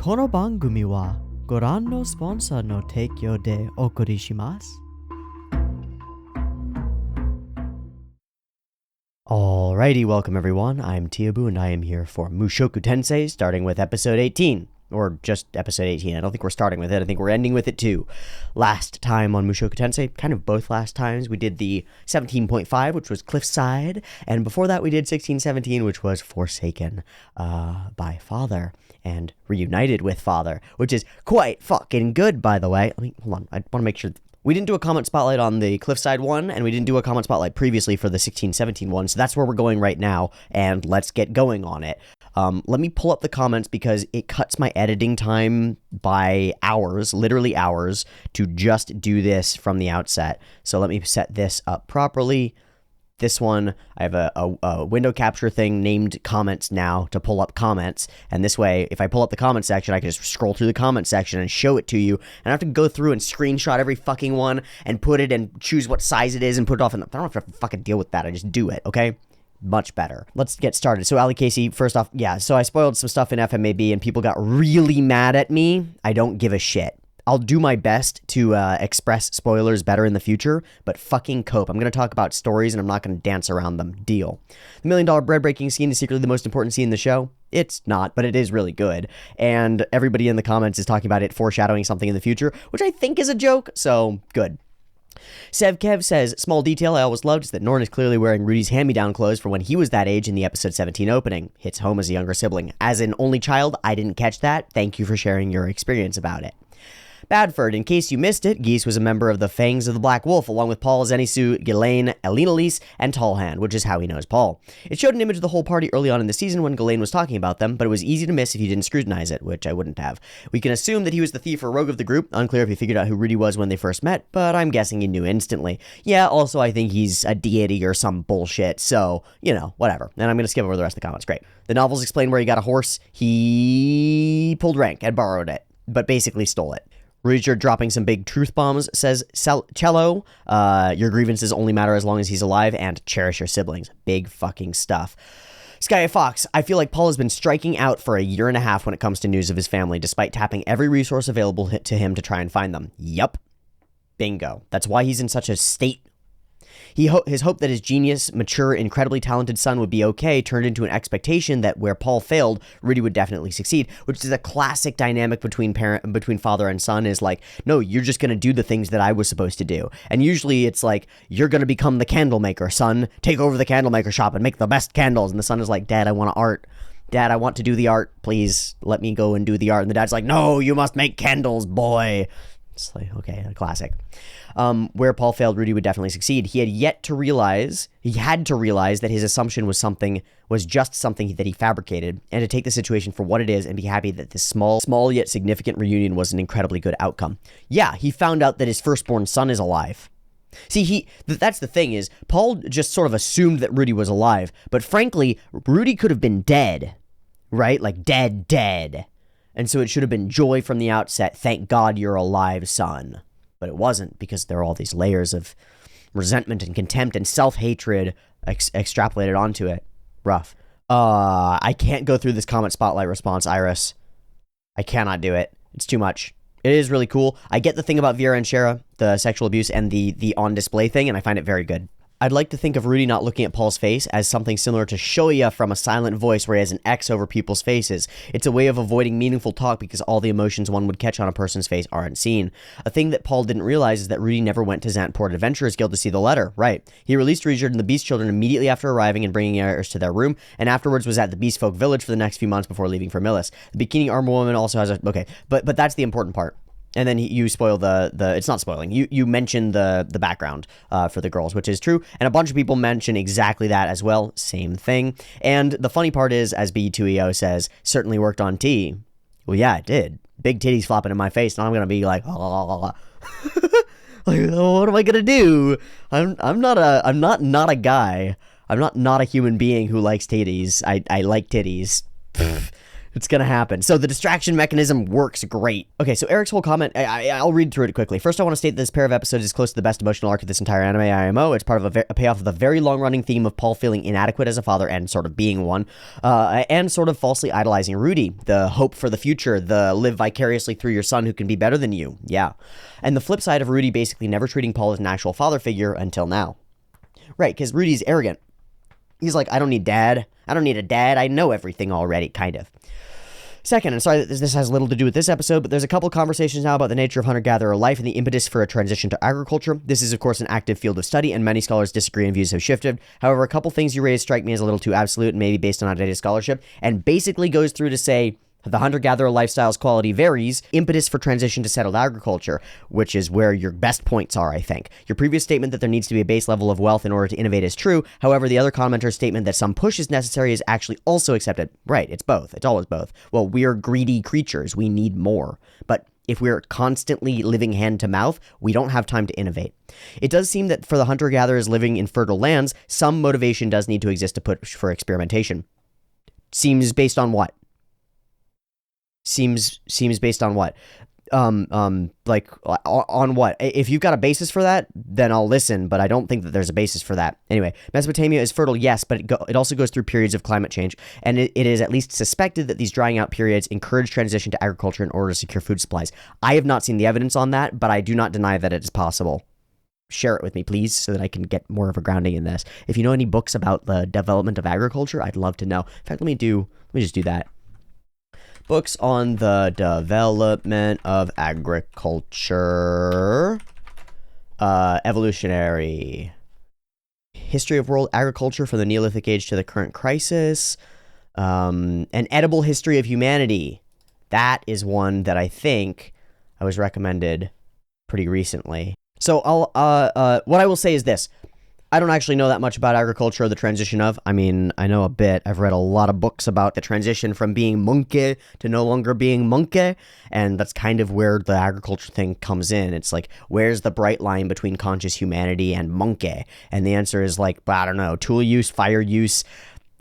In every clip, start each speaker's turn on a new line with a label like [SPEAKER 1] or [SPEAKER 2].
[SPEAKER 1] この番組はご覧のスポンサーの提供でお送りします。Alrighty, welcome everyone. I'm Teeaboo and I am here for Mushoku Tensei, starting with episode 18. Or just episode 18. I don't think we're starting with it. I think we're ending with it too. Last time on Mushoku Tensei, kind of both last times, we did the 17.5, which was Cliffside. And before that, we did 16-17, which was Forsaken by Father and Reunited with Father, which is quite fucking good, by the way. Hold on. I want to make sure. We didn't do a comment spotlight on the Cliffside one, and we didn't do a comment spotlight previously for the 16-17 one, so that's where we're going right now, and let's get going on it. Let me pull up the comments because it cuts my editing time by hours, literally hours, to just do this from the outset. So let me set this up properly. This one, I have a window capture thing named comments now to pull up comments. And this way, if I pull up the comment section, I can just scroll through the comment section and show it to you. And I have to go through and screenshot every fucking one and put it and choose what size it is and put it off. And I don't have to fucking deal with that. I just do it, okay? Much better. Let's get started. So Ali Casey, first off, yeah, so I spoiled some stuff in FMAB and people got really mad at me. I don't give a shit. I'll do my best to express spoilers better in the future, but fucking cope. I'm going to talk about stories and I'm not going to dance around them. Deal. The $1 million bread breaking scene is secretly the most important scene in the show. It's not, but it is really good. And everybody in the comments is talking about it foreshadowing something in the future, which I think is a joke, so good. Sev Kev says, small detail I always loved is that Norn is clearly wearing Rudy's hand-me-down clothes from when he was that age in the episode 17 opening. Hits home as a younger sibling. As an only child, I didn't catch that. Thank you for sharing your experience about it. Badford, in case you missed it, Geese was a member of the Fangs of the Black Wolf, along with Paul, Zenisu, Ghislaine, Elinalise, and Tallhand, which is how he knows Paul. It showed an image of the whole party early on in the season when Ghislaine was talking about them, but it was easy to miss if you didn't scrutinize it, which I wouldn't have. We can assume that he was the thief or rogue of the group, unclear if he figured out who Rudy was when they first met, but I'm guessing he knew instantly. Yeah, also I think he's a deity or some bullshit, so, you know, whatever. And I'm gonna skip over the rest of the comments, great. The novels explain where he got a horse. He pulled rank and borrowed it, but basically stole it. Rudy dropping some big truth bombs, says Cello, your grievances only matter as long as he's alive, and cherish your siblings. Big fucking stuff. Sky Fox, I feel like Paul has been striking out for a year and a half when it comes to news of his family, despite tapping every resource available to him to try and find them. Yup. Bingo. That's why he's in such a state. His hope that his genius, mature, incredibly talented son would be okay turned into an expectation that where Paul failed, Rudy would definitely succeed, which is a classic dynamic between father and son is like, no, you're just going to do the things that I was supposed to do. And usually it's like, you're going to become the candle maker, son. Take over the candle maker shop and make the best candles. And the son is like, Dad, I want art. Dad, I want to do the art. Please let me go and do the art. And the dad's like, no, you must make candles, boy. It's like, okay, a classic. Where Paul failed, Rudy would definitely succeed. He had to realize that his assumption was just something that he fabricated, and to take the situation for what it is and be happy that this small yet significant reunion was an incredibly good outcome. Yeah, he found out that his firstborn son is alive. See, that's the thing is, Paul just sort of assumed that Rudy was alive, but frankly, Rudy could have been dead, right? Like dead. And so it should have been joy from the outset. Thank God you're alive, son. But it wasn't, because there are all these layers of resentment and contempt and self-hatred extrapolated onto it. Rough. I can't go through this comment spotlight response, Iris. I cannot do it. It's too much. It is really cool. I get the thing about Vera and Shara, the sexual abuse and the on-display thing, and I find it very good. I'd like to think of Rudy not looking at Paul's face as something similar to Shoya from A Silent Voice, where he has an X over people's faces. It's a way of avoiding meaningful talk because all the emotions one would catch on a person's face aren't seen. A thing that Paul didn't realize is that Rudy never went to Zantport Adventurers Guild to see the letter. Right. He released Richard and the Beast Children immediately after arriving and bringing heirs to their room, and afterwards was at the Beast Folk Village for the next few months before leaving for Millis. The Bikini Armor Woman also has a... Okay, but that's the important part. And then you spoil the it's not spoiling. You mention the background for the girls, which is true. And a bunch of people mention exactly that as well. Same thing. And the funny part is, as B2EO says, certainly worked on T. Well, yeah, it did. Big titties flopping in my face, and I'm gonna be like, oh. Like, what am I gonna do? I'm not a guy. I'm not a human being who likes titties. I like titties. It's gonna happen. So the distraction mechanism works great. Okay, so Eric's whole comment, I'll read through it quickly. First, I want to state that this pair of episodes is close to the best emotional arc of this entire anime IMO. It's part of a payoff of the very long-running theme of Paul feeling inadequate as a father and sort of being one, and sort of falsely idolizing Rudy, the hope for the future, the live vicariously through your son who can be better than you. Yeah. And the flip side of Rudy basically never treating Paul as an actual father figure until now. Right, because Rudy's arrogant. He's like, I don't need dad. I don't need a dad. I know everything already, kind of. Second, and sorry that this has little to do with this episode, but there's a couple conversations now about the nature of hunter-gatherer life and the impetus for a transition to agriculture. This is, of course, an active field of study, and many scholars disagree and views have shifted. However, a couple things you raised strike me as a little too absolute and maybe based on outdated scholarship, and basically goes through to say the hunter-gatherer lifestyle's quality varies, impetus for transition to settled agriculture, which is where your best points are, I think. Your previous statement that there needs to be a base level of wealth in order to innovate is true. However, the other commenter's statement that some push is necessary is actually also accepted. Right, it's both. It's always both. Well, we're greedy creatures. We need more. But if we're constantly living hand to mouth, we don't have time to innovate. It does seem that for the hunter-gatherers living in fertile lands, some motivation does need to exist to push for experimentation. Seems based on what? Seems based on what? Like, on what? If you've got a basis for that, then I'll listen, but I don't think that there's a basis for that. Anyway, Mesopotamia is fertile, yes, but it also goes through periods of climate change, and it is at least suspected that these drying out periods encourage transition to agriculture in order to secure food supplies. I have not seen the evidence on that, but I do not deny that it is possible. Share it with me, please, so that I can get more of a grounding in this. If you know any books about the development of agriculture, I'd love to know. In fact, let me just do that. Books on the development of agriculture. Evolutionary. History of world agriculture from the Neolithic Age to the current crisis. An edible history of humanity. That is one that I think I was recommended pretty recently. So what I will say is this. I don't actually know that much about agriculture or the transition of. I mean, I know a bit. I've read a lot of books about the transition from being monkey to no longer being monkey, and that's kind of where the agriculture thing comes in. It's like, where's the bright line between conscious humanity and monkey? And the answer is like, I don't know, tool use, fire use,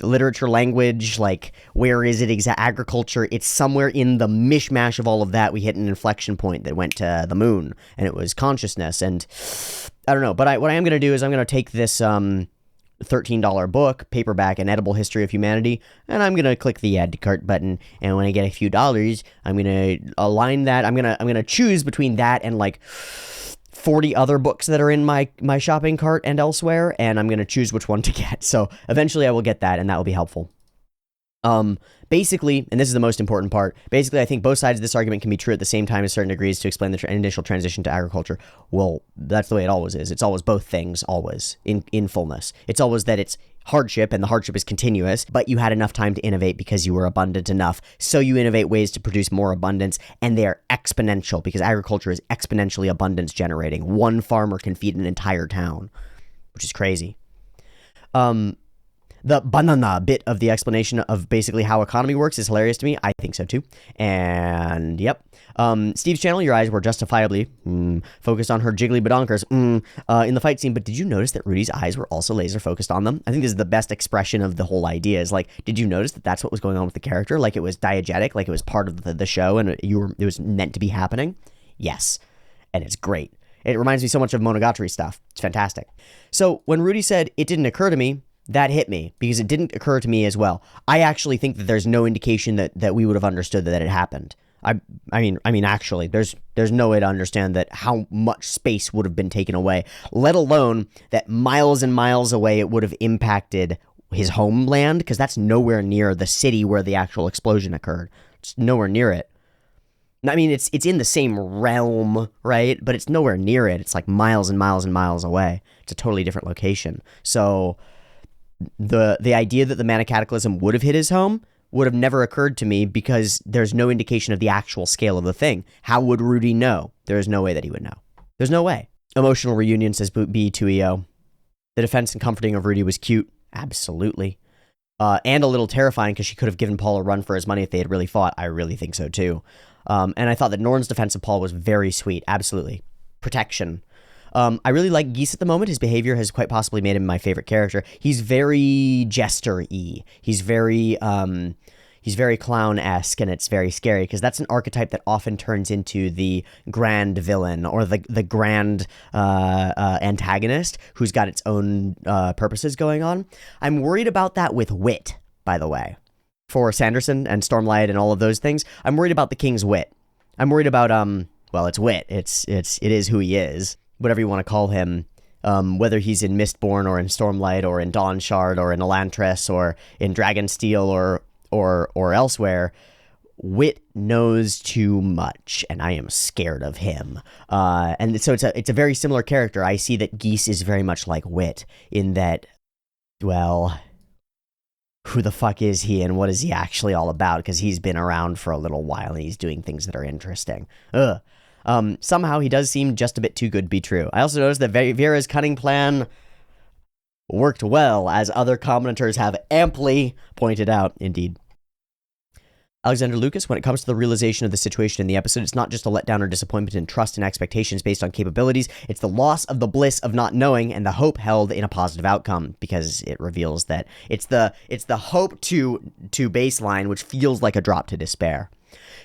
[SPEAKER 1] literature, language, like, where is it agriculture? It's somewhere in the mishmash of all of that. We hit an inflection point that went to the moon, and it was consciousness, and I don't know, but what I am going to do is I'm going to take this $13 book, paperback, An Edible History of Humanity, and I'm going to click the add to cart button, and when I get a few dollars, I'm going to align that. I'm going to choose between that and like 40 other books that are in my shopping cart and elsewhere, and I'm going to choose which one to get. So eventually I will get that, and that will be helpful. Basically, and this is the most important part, basically I think both sides of this argument can be true at the same time to certain degrees to explain the initial transition to agriculture. Well, that's the way it always is. It's always both things, always, in fullness. It's always that it's hardship, and the hardship is continuous, but you had enough time to innovate because you were abundant enough, so you innovate ways to produce more abundance, and they're exponential, because agriculture is exponentially abundance generating. One farmer can feed an entire town, which is crazy. The banana bit of the explanation of basically how economy works is hilarious to me. I think so too. And yep. Steve's channel, your eyes were justifiably focused on her jiggly badonkers in the fight scene. But did you notice that Rudy's eyes were also laser focused on them? I think this is the best expression of the whole idea. Is like, did you notice that that's what was going on with the character? Like, it was diegetic, like it was part of the show, and it was meant to be happening. Yes, and it's great. It reminds me so much of Monogatari stuff. It's fantastic. So when Rudy said it didn't occur to me, that hit me, because it didn't occur to me as well. I actually think that there's no indication that we would have understood that it happened. I mean, actually, there's no way to understand that how much space would have been taken away, let alone that miles and miles away it would have impacted his homeland, because that's nowhere near the city where the actual explosion occurred. It's nowhere near it. I mean, it's in the same realm, right? But it's nowhere near it. It's like miles and miles and miles away. It's a totally different location. So the idea that the Mana Cataclysm would have hit his home would have never occurred to me, because there's no indication of the actual scale of the thing. How would Rudy know? There is no way that he would know. There's no way. Emotional reunion, says B2EO. The defense and comforting of Rudy was cute. Absolutely. And a little terrifying, because she could have given Paul a run for his money if they had really fought. I really think so too. And I thought that Norn's defense of Paul was very sweet. Absolutely. Protection. I really like Geese at the moment. His behavior has quite possibly made him my favorite character. He's very jester-y. He's very He's very clown-esque, and it's very scary because that's an archetype that often turns into the grand villain or the grand antagonist who's got its own purposes going on. I'm worried about that with wit, by the way. For Sanderson and Stormlight and all of those things, I'm worried about the King's wit. I'm worried about well, it's wit. It is who he is, whatever you want to call him. Whether he's in Mistborn or in Stormlight or in Dawnshard or in Elantris or in Dragonsteel or elsewhere, Wit knows too much, and I am scared of him. And so it's a very similar character. I see that Geese is very much like Wit in that, well, who the fuck is he and what is he actually all about? Because he's been around for a little while and he's doing things that are interesting. Somehow he does seem just a bit too good to be true. I also noticed that Vera's cunning plan worked well, as other commenters have amply pointed out. Indeed. Alexander Lucas, when it comes to the realization of the situation in the episode, it's not just a letdown or disappointment in trust and expectations based on capabilities, it's the loss of the bliss of not knowing and the hope held in a positive outcome, because it reveals that it's the hope to baseline, which feels like a drop to despair.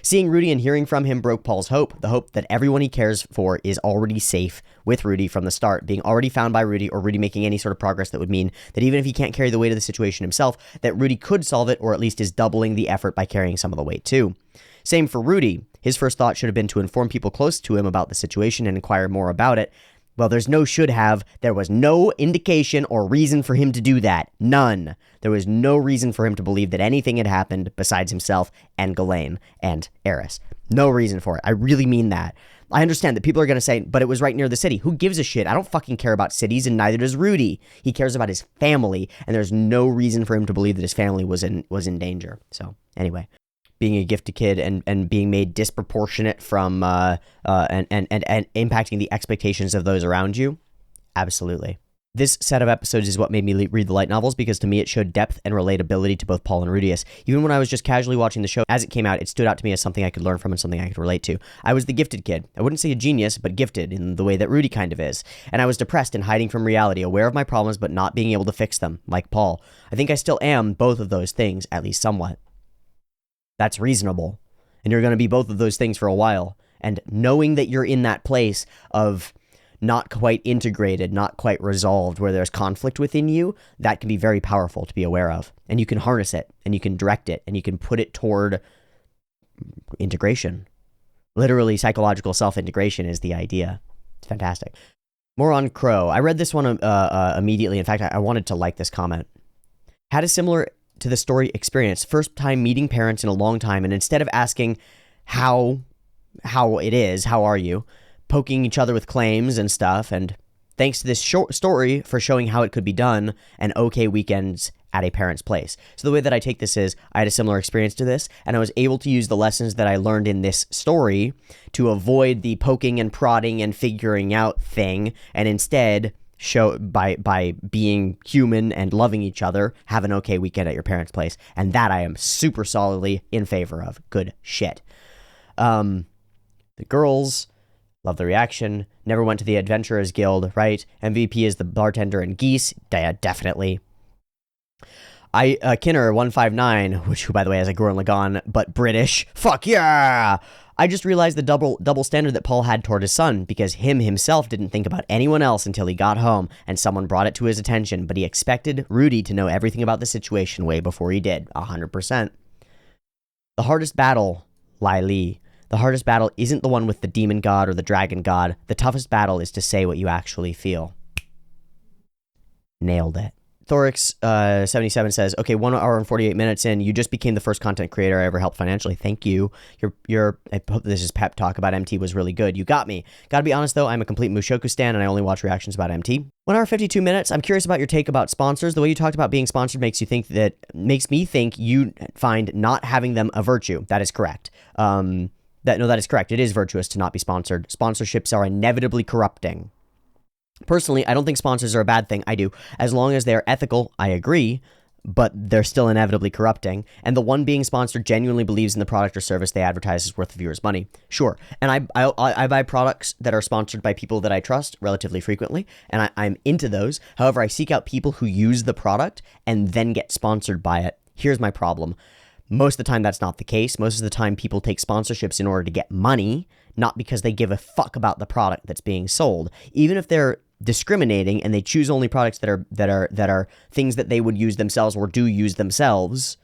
[SPEAKER 1] Seeing Rudy and hearing from him broke Paul's hope, the hope that everyone he cares for is already safe with Rudy from the start, being already found by Rudy, or Rudy making any sort of progress that would mean that even if he can't carry the weight of the situation himself, that Rudy could solve it, or at least is doubling the effort by carrying some of the weight too. Same for Rudy. His first thought should have been to inform people close to him about the situation and inquire more about it. Well, there's no should have. There was no indication or reason for him to do that. None. There was no reason for him to believe that anything had happened besides himself and Ghislaine and Eris. No reason for it. I really mean that. I understand that people are going to say, but it was right near the city. Who gives a shit? I don't fucking care about cities, and neither does Rudy. He cares about his family, and there's no reason for him to believe that his family was in danger. So, anyway. Being a gifted kid and being made disproportionate from and impacting the expectations of those around you, absolutely. This set of episodes is what made me read the light novels, because to me it showed depth and relatability to both Paul and Rudius. Even when I was just casually watching the show, as it came out, it stood out to me as something I could learn from and something I could relate to. I was the gifted kid. I wouldn't say a genius, but gifted in the way that Rudy kind of is. And I was depressed and hiding from reality, aware of my problems but not being able to fix them, like Paul. I think I still am both of those things, at least somewhat. That's reasonable. And you're going to be both of those things for a while. And knowing that you're in that place of not quite integrated, not quite resolved, where there's conflict within you, that can be very powerful to be aware of. And you can harness it, and you can direct it, and you can put it toward integration. Literally, psychological self-integration is the idea. It's fantastic. More on Crow. I read this one immediately. In fact, I wanted to like this comment. Had a similar to the story experience, first time meeting parents in a long time, and instead of asking how it is, how are you, poking each other with claims and stuff, and thanks to this short story for showing how it could be done, and okay weekends at a parent's place. So the way that I take this is, I had a similar experience to this, and I was able to use the lessons that I learned in this story to avoid the poking and prodding and figuring out thing, and instead show by being human and loving each other, have an okay weekend at your parents' place. And that I am super solidly in favor of. Good shit. The girls, love the reaction. Never went to the Adventurers Guild, right? MVP is the bartender and Geese. Definitely. Kinner 159, who by the way has a Gurren Lagann, but British. Fuck yeah! I just realized the double standard that Paul had toward his son, because himself didn't think about anyone else until he got home and someone brought it to his attention, but he expected Rudy to know everything about the situation way before he did. 100%. The hardest battle, Lai Li, the hardest battle isn't the one with the demon god or the dragon god. The toughest battle is to say what you actually feel. Nailed it. Thorix 77 says, okay, 1 hour and 48 minutes in, you just became the first content creator I ever helped financially. Thank you. I hope this is pep talk about MT was really good. You got me. Gotta be honest though, I'm a complete Mushoku stan and I only watch reactions about MT. 1 hour 52 minutes. I'm curious about your take about sponsors. The way you talked about being sponsored makes me think you find not having them a virtue. That is correct. That is correct. It is virtuous to not be sponsored. Sponsorships are inevitably corrupting. Personally, I don't think sponsors are a bad thing. I do. As long as they're ethical, I agree, but they're still inevitably corrupting. And the one being sponsored genuinely believes in the product or service they advertise is worth the viewer's money. Sure. And I buy products that are sponsored by people that I trust relatively frequently, and I'm into those. However, I seek out people who use the product and then get sponsored by it. Here's my problem. Most of the time, that's not the case. Most of the time, people take sponsorships in order to get money, not because they give a fuck about the product that's being sold. Even if they're discriminating and they choose only products that are things that they would use themselves or do use themselves,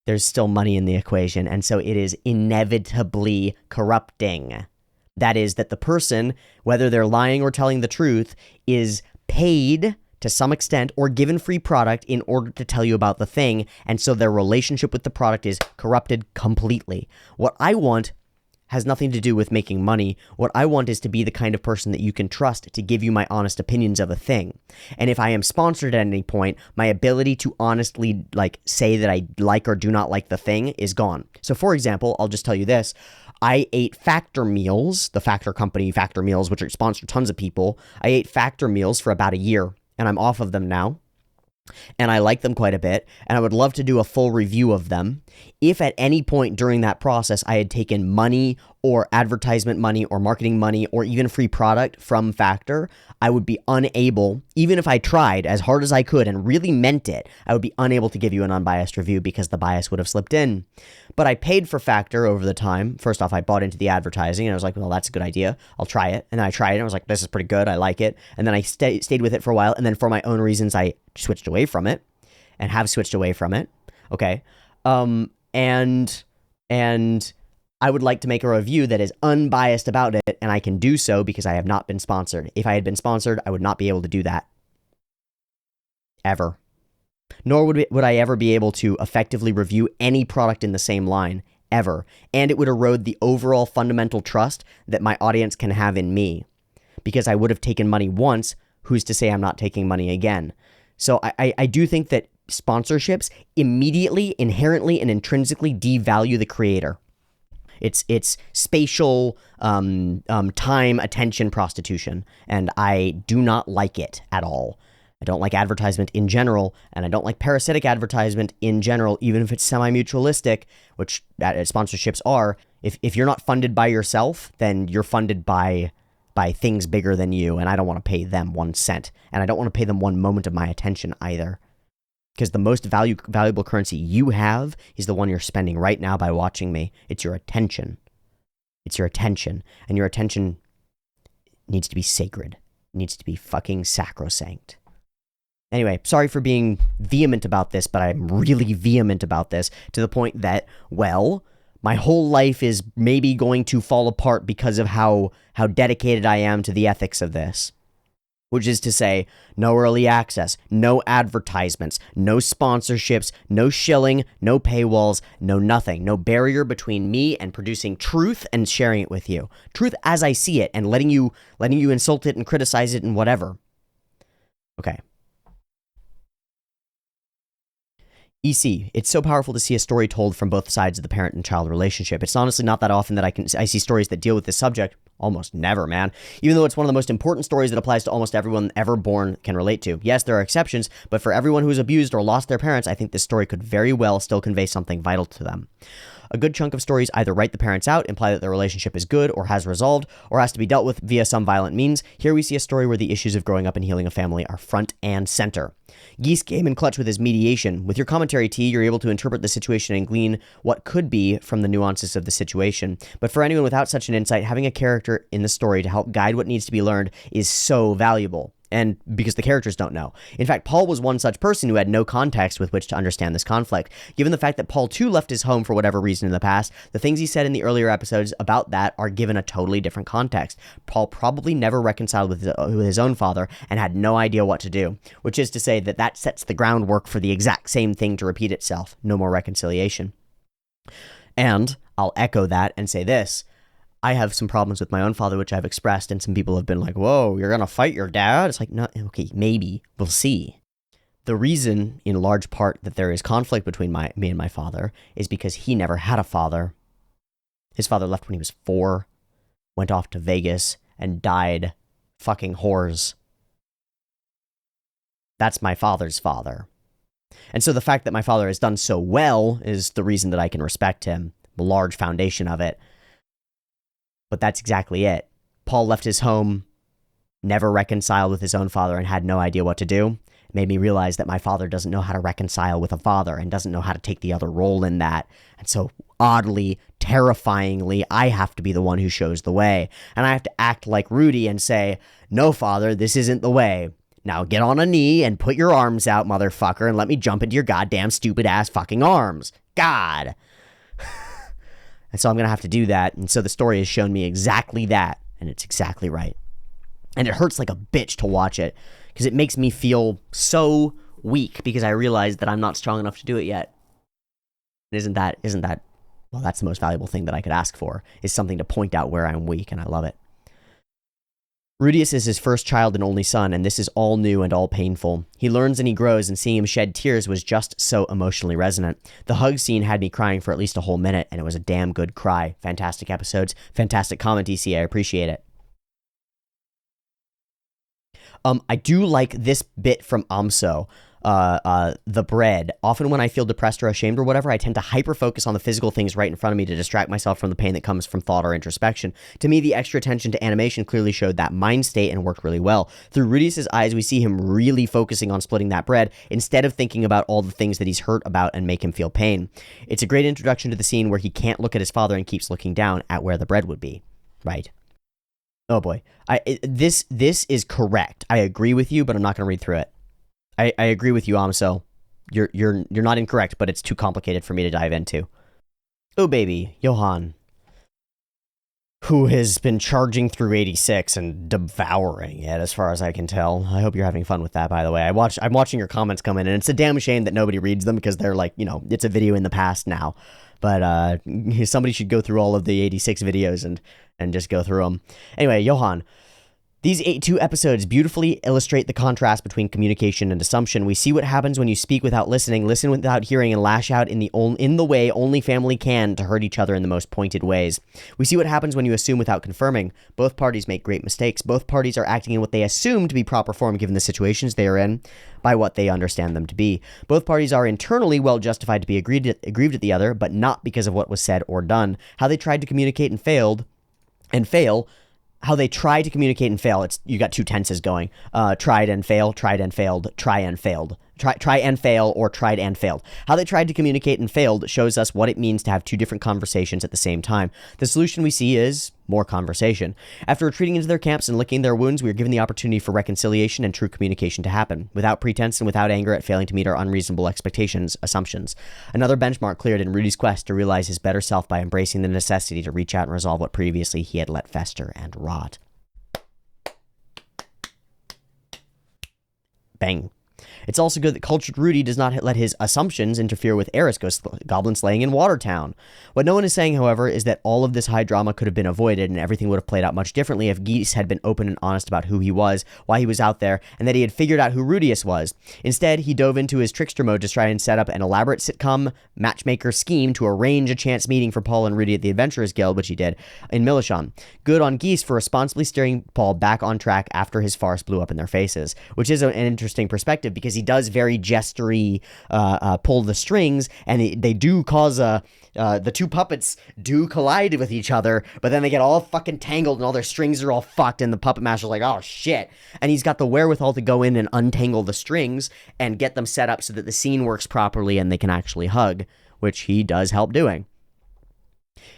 [SPEAKER 1] there's still money in the equation, and so it is inevitably corrupting. That is, that the person, whether they're lying or telling the truth, is paid to some extent or given free product in order to tell you about the thing, and so their relationship with the product is corrupted completely. What I want has nothing to do with making money. What I want is to be the kind of person that you can trust to give you my honest opinions of a thing. And if I am sponsored at any point, my ability to honestly say that I like or do not like the thing is gone. So for example, I'll just tell you this. I ate Factor meals, the Factor company Factor meals, which sponsor tons of people. I ate Factor meals for about a year, and I'm off of them now. And I like them quite a bit, and I would love to do a full review of them. If at any point during that process I had taken money or advertisement money or marketing money or even free product from Factor, I would be unable, even if I tried as hard as I could and really meant it, I would be unable to give you an unbiased review because the bias would have slipped in. But I paid for Factor over the time. First off, I bought into the advertising and I was like, well, that's a good idea. I'll try it. And then I tried it and I was like, this is pretty good. I like it. And then I stayed with it for a while. And then for my own reasons, I switched away from it and have switched away from it. Okay. And I would like to make a review that is unbiased about it, and I can do so because I have not been sponsored. If I had been sponsored, I would not be able to do that. Ever. Nor would I ever be able to effectively review any product in the same line, ever. And it would erode the overall fundamental trust that my audience can have in me. Because I would have taken money once, who's to say I'm not taking money again? So I do think that sponsorships immediately, inherently, and intrinsically devalue the creator. It's spatial time attention prostitution, and I do not like it at all. I don't like advertisement in general, and I don't like parasitic advertisement in general, even if it's semi-mutualistic, which sponsorships are. If you're not funded by yourself, then you're funded by things bigger than you, and I don't want to pay them 1 cent, and I don't want to pay them 1 moment of my attention either. Because the most valuable currency you have is the one you're spending right now by watching me. It's your attention. It's your attention. And your attention needs to be sacred. It needs to be fucking sacrosanct. Anyway, sorry for being vehement about this, but I'm really vehement about this to the point that, well, my whole life is maybe going to fall apart because of how dedicated I am to the ethics of this. Which is to say, no early access, no advertisements, no sponsorships, no shilling, no paywalls, no nothing. No barrier between me and producing truth and sharing it with you. Truth as I see it and letting you insult it and criticize it and whatever. Okay. EC, it's so powerful to see a story told from both sides of the parent and child relationship. It's honestly not that often that I see stories that deal with this subject. Almost never, man. Even though it's one of the most important stories that applies to almost everyone ever born can relate to. Yes, there are exceptions, but for everyone who's abused or lost their parents, I think this story could very well still convey something vital to them. A good chunk of stories either write the parents out, imply that their relationship is good or has resolved, or has to be dealt with via some violent means. Here we see a story where the issues of growing up and healing a family are front and center. Geese came in clutch with his mediation. With your commentary, T, you're able to interpret the situation and glean what could be from the nuances of the situation. But for anyone without such an insight, having a character in the story to help guide what needs to be learned is so valuable. And because the characters don't know. In fact, Paul was one such person who had no context with which to understand this conflict. Given the fact that Paul too left his home for whatever reason in the past, the things he said in the earlier episodes about that are given a totally different context. Paul probably never reconciled with his own father and had no idea what to do, which is to say that sets the groundwork for the exact same thing to repeat itself. No more reconciliation. And I'll echo that and say this. I have some problems with my own father, which I've expressed, and some people have been like, whoa, you're going to fight your dad? It's like, no, okay, maybe. We'll see. The reason, in large part, that there is conflict between me and my father is because he never had a father. His father left when he was 4, went off to Vegas, and died fucking whores. That's my father's father. And so the fact that my father has done so well is the reason that I can respect him, the large foundation of it. But that's exactly it. Paul left his home, never reconciled with his own father, and had no idea what to do. made me realize that my father doesn't know how to reconcile with a father and doesn't know how to take the other role in that. And so oddly, terrifyingly, I have to be the one who shows the way. And I have to act like Rudy and say, no, father, this isn't the way. Now get on a knee and put your arms out, motherfucker, and let me jump into your goddamn stupid ass fucking arms. God. And so I'm going to have to do that. And so the story has shown me exactly that. And it's exactly right. And it hurts like a bitch to watch it because it makes me feel so weak because I realize that I'm not strong enough to do it yet. Isn't that, well, that's the most valuable thing that I could ask for, is something to point out where I'm weak, and I love it. Rudius is his first child and only son, and this is all new and all painful. He learns and he grows, and seeing him shed tears was just so emotionally resonant. The hug scene had me crying for at least a whole minute, and it was a damn good cry. Fantastic episodes. Fantastic comment, DC. I appreciate it. I do like this bit from Amso. The bread. Often when I feel depressed or ashamed or whatever, I tend to hyper-focus on the physical things right in front of me to distract myself from the pain that comes from thought or introspection. To me, the extra attention to animation clearly showed that mind state and worked really well. Through Rudius' eyes, we see him really focusing on splitting that bread instead of thinking about all the things that he's hurt about and make him feel pain. It's a great introduction to the scene where he can't look at his father and keeps looking down at where the bread would be. Right. Oh boy. This is correct. I agree with you, but I'm not going to read through it. I agree with you, Amso. You're not incorrect, but it's too complicated for me to dive into. Oh baby, Johan, who has been charging through 86 and devouring it, as far as I can tell. I hope you're having fun with that, by the way. I'm watching your comments come in, and it's a damn shame that nobody reads them because they're like, it's a video in the past now. But somebody should go through all of the 86 videos and just go through them. Anyway, Johan. These 2 episodes beautifully illustrate the contrast between communication and assumption. We see what happens when you speak without listening, listen without hearing, and lash out in the way only family can to hurt each other in the most pointed ways. We see what happens when you assume without confirming. Both parties make great mistakes. Both parties are acting in what they assume to be proper form given the situations they are in by what they understand them to be. Both parties are internally well justified to be aggrieved at the other, but not because of what was said or done. How they tried to communicate and fail. How they try to communicate and fail. You got 2 tenses going. Tried and failed, tried and failed, try and failed. Try and fail or tried and failed. How they tried to communicate and failed shows us what it means to have 2 different conversations at the same time. The solution we see is more conversation. After retreating into their camps and licking their wounds, we are given the opportunity for reconciliation and true communication to happen, without pretense and without anger at failing to meet our unreasonable assumptions. Another benchmark cleared in Rudy's quest to realize his better self by embracing the necessity to reach out and resolve what previously he had let fester and rot. Bang. It's also good that cultured Rudy does not let his assumptions interfere with Eris goblin slaying in Watertown. What no one is saying, however, is that all of this high drama could have been avoided and everything would have played out much differently if Geese had been open and honest about who he was, why he was out there, and that he had figured out who Rudius was. Instead, he dove into his trickster mode to try and set up an elaborate sitcom matchmaker scheme to arrange a chance meeting for Paul and Rudy at the Adventurers Guild, which he did, in Milishon. Good on Geese for responsibly steering Paul back on track after his farce blew up in their faces, which is an interesting perspective because he does very gestury pull the strings, and they do cause the 2 puppets do collide with each other, but then they get all fucking tangled and all their strings are all fucked, and the puppet master's like, oh shit, and he's got the wherewithal to go in and untangle the strings and get them set up so that the scene works properly and they can actually hug, which he does help doing.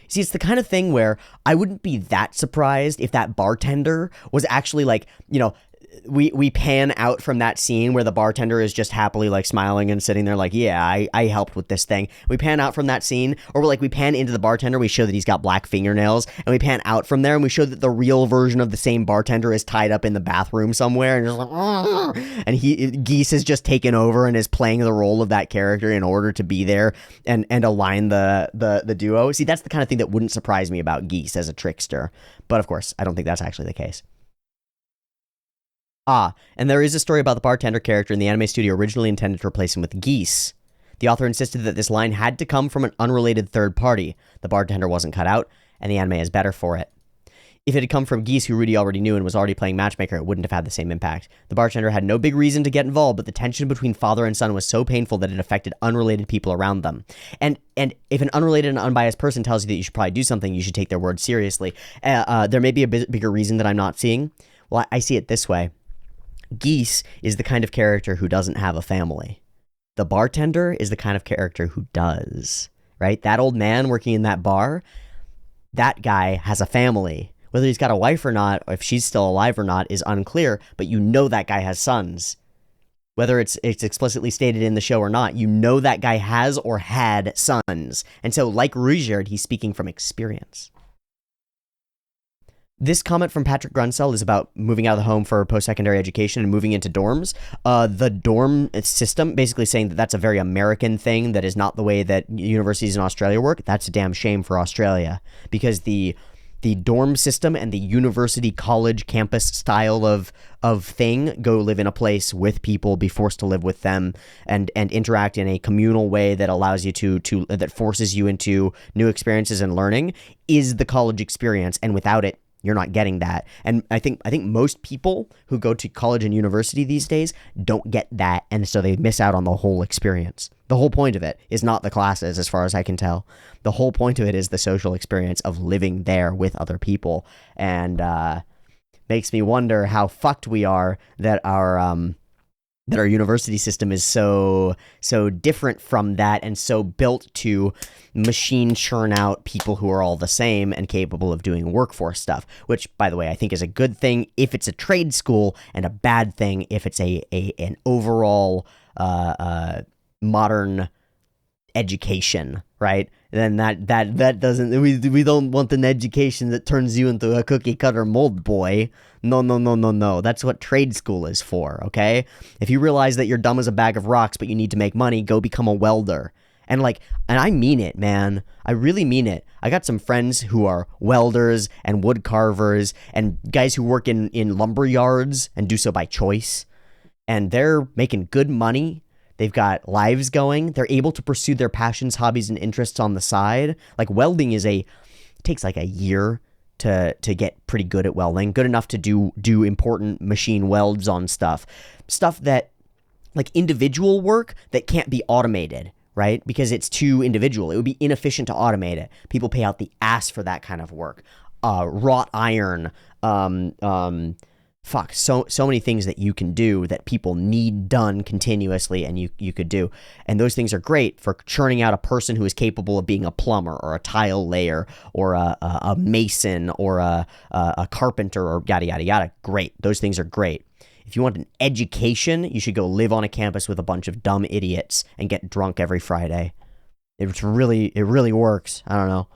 [SPEAKER 1] See, it's the kind of thing where I wouldn't be that surprised if that bartender was actually like, we pan out from that scene where the bartender is just happily like smiling and sitting there like, yeah, I helped with this thing. We pan out from that scene, or we pan into the bartender, we show that he's got black fingernails, and we pan out from there and we show that the real version of the same bartender is tied up in the bathroom somewhere and just like, Argh! And Geese has just taken over and is playing the role of that character in order to be there and align the duo. See, that's the kind of thing that wouldn't surprise me about Geese as a trickster. But of course, I don't think that's actually the case. And there is a story about the bartender character in the anime studio originally intended to replace him with Geese. The author insisted that this line had to come from an unrelated third party. The bartender wasn't cut out, and the anime is better for it. If it had come from Geese, who Rudy already knew and was already playing matchmaker, it wouldn't have had the same impact. The bartender had no big reason to get involved, but the tension between father and son was so painful that it affected unrelated people around them. And if an unrelated and unbiased person tells you that you should probably do something, you should take their word seriously. There may be a bigger reason that I'm not seeing. Well, I see it this way. Geese is the kind of character who doesn't have a family. The bartender is the kind of character who does, right? That old man working in that bar, that guy has a family. Whether he's got a wife or not, or if she's still alive or not, is unclear, but you know that guy has sons. Whether it's explicitly stated in the show or not, you know that guy has or had sons. And so, like Rudyard, he's speaking from experience. This comment from Patrick Grunsell is about moving out of the home for post-secondary education and moving into dorms. The dorm system, basically saying that that's a very American thing, that is not the way that universities in Australia work. That's a damn shame for Australia, because the dorm system and the university college campus style of thing, go live in a place with people, be forced to live with them, and interact in a communal way that allows you to that forces you into new experiences and learning, is the college experience. And without it, you're not getting that. And I think most people who go to college and university these days don't get that, and so they miss out on the whole experience. The whole point of it is not the classes, as far as I can tell. The whole point of it is the social experience of living there with other people, and makes me wonder how fucked we are that our university system is so different from that, and so built to machine churn out people who are all the same and capable of doing workforce stuff, which, by the way, I think is a good thing if it's a trade school, and a bad thing if it's an overall modern education, right? Then that doesn't, we don't want an education that turns you into a cookie cutter mold boy. No. That's what trade school is for, okay? If you realize that you're dumb as a bag of rocks, but you need to make money, go become a welder. And I mean it, man. I really mean it. I got some friends who are welders and wood carvers and guys who work in lumber yards and do so by choice. And they're making good money. They've got lives going. They're able to pursue their passions, hobbies, and interests on the side. Like, welding it takes like a year to get pretty good at welding. Good enough to do important machine welds on stuff that, like, individual work that can't be automated, right? Because it's too individual. It would be inefficient to automate it. People pay out the ass for that kind of work. Wrought iron, so many things that you can do that people need done continuously, and you could do. And those things are great for churning out a person who is capable of being a plumber or a tile layer or a mason or a carpenter or yada, yada, yada. Great. Those things are great. If you want an education, you should go live on a campus with a bunch of dumb idiots and get drunk every Friday. It really works. I don't know.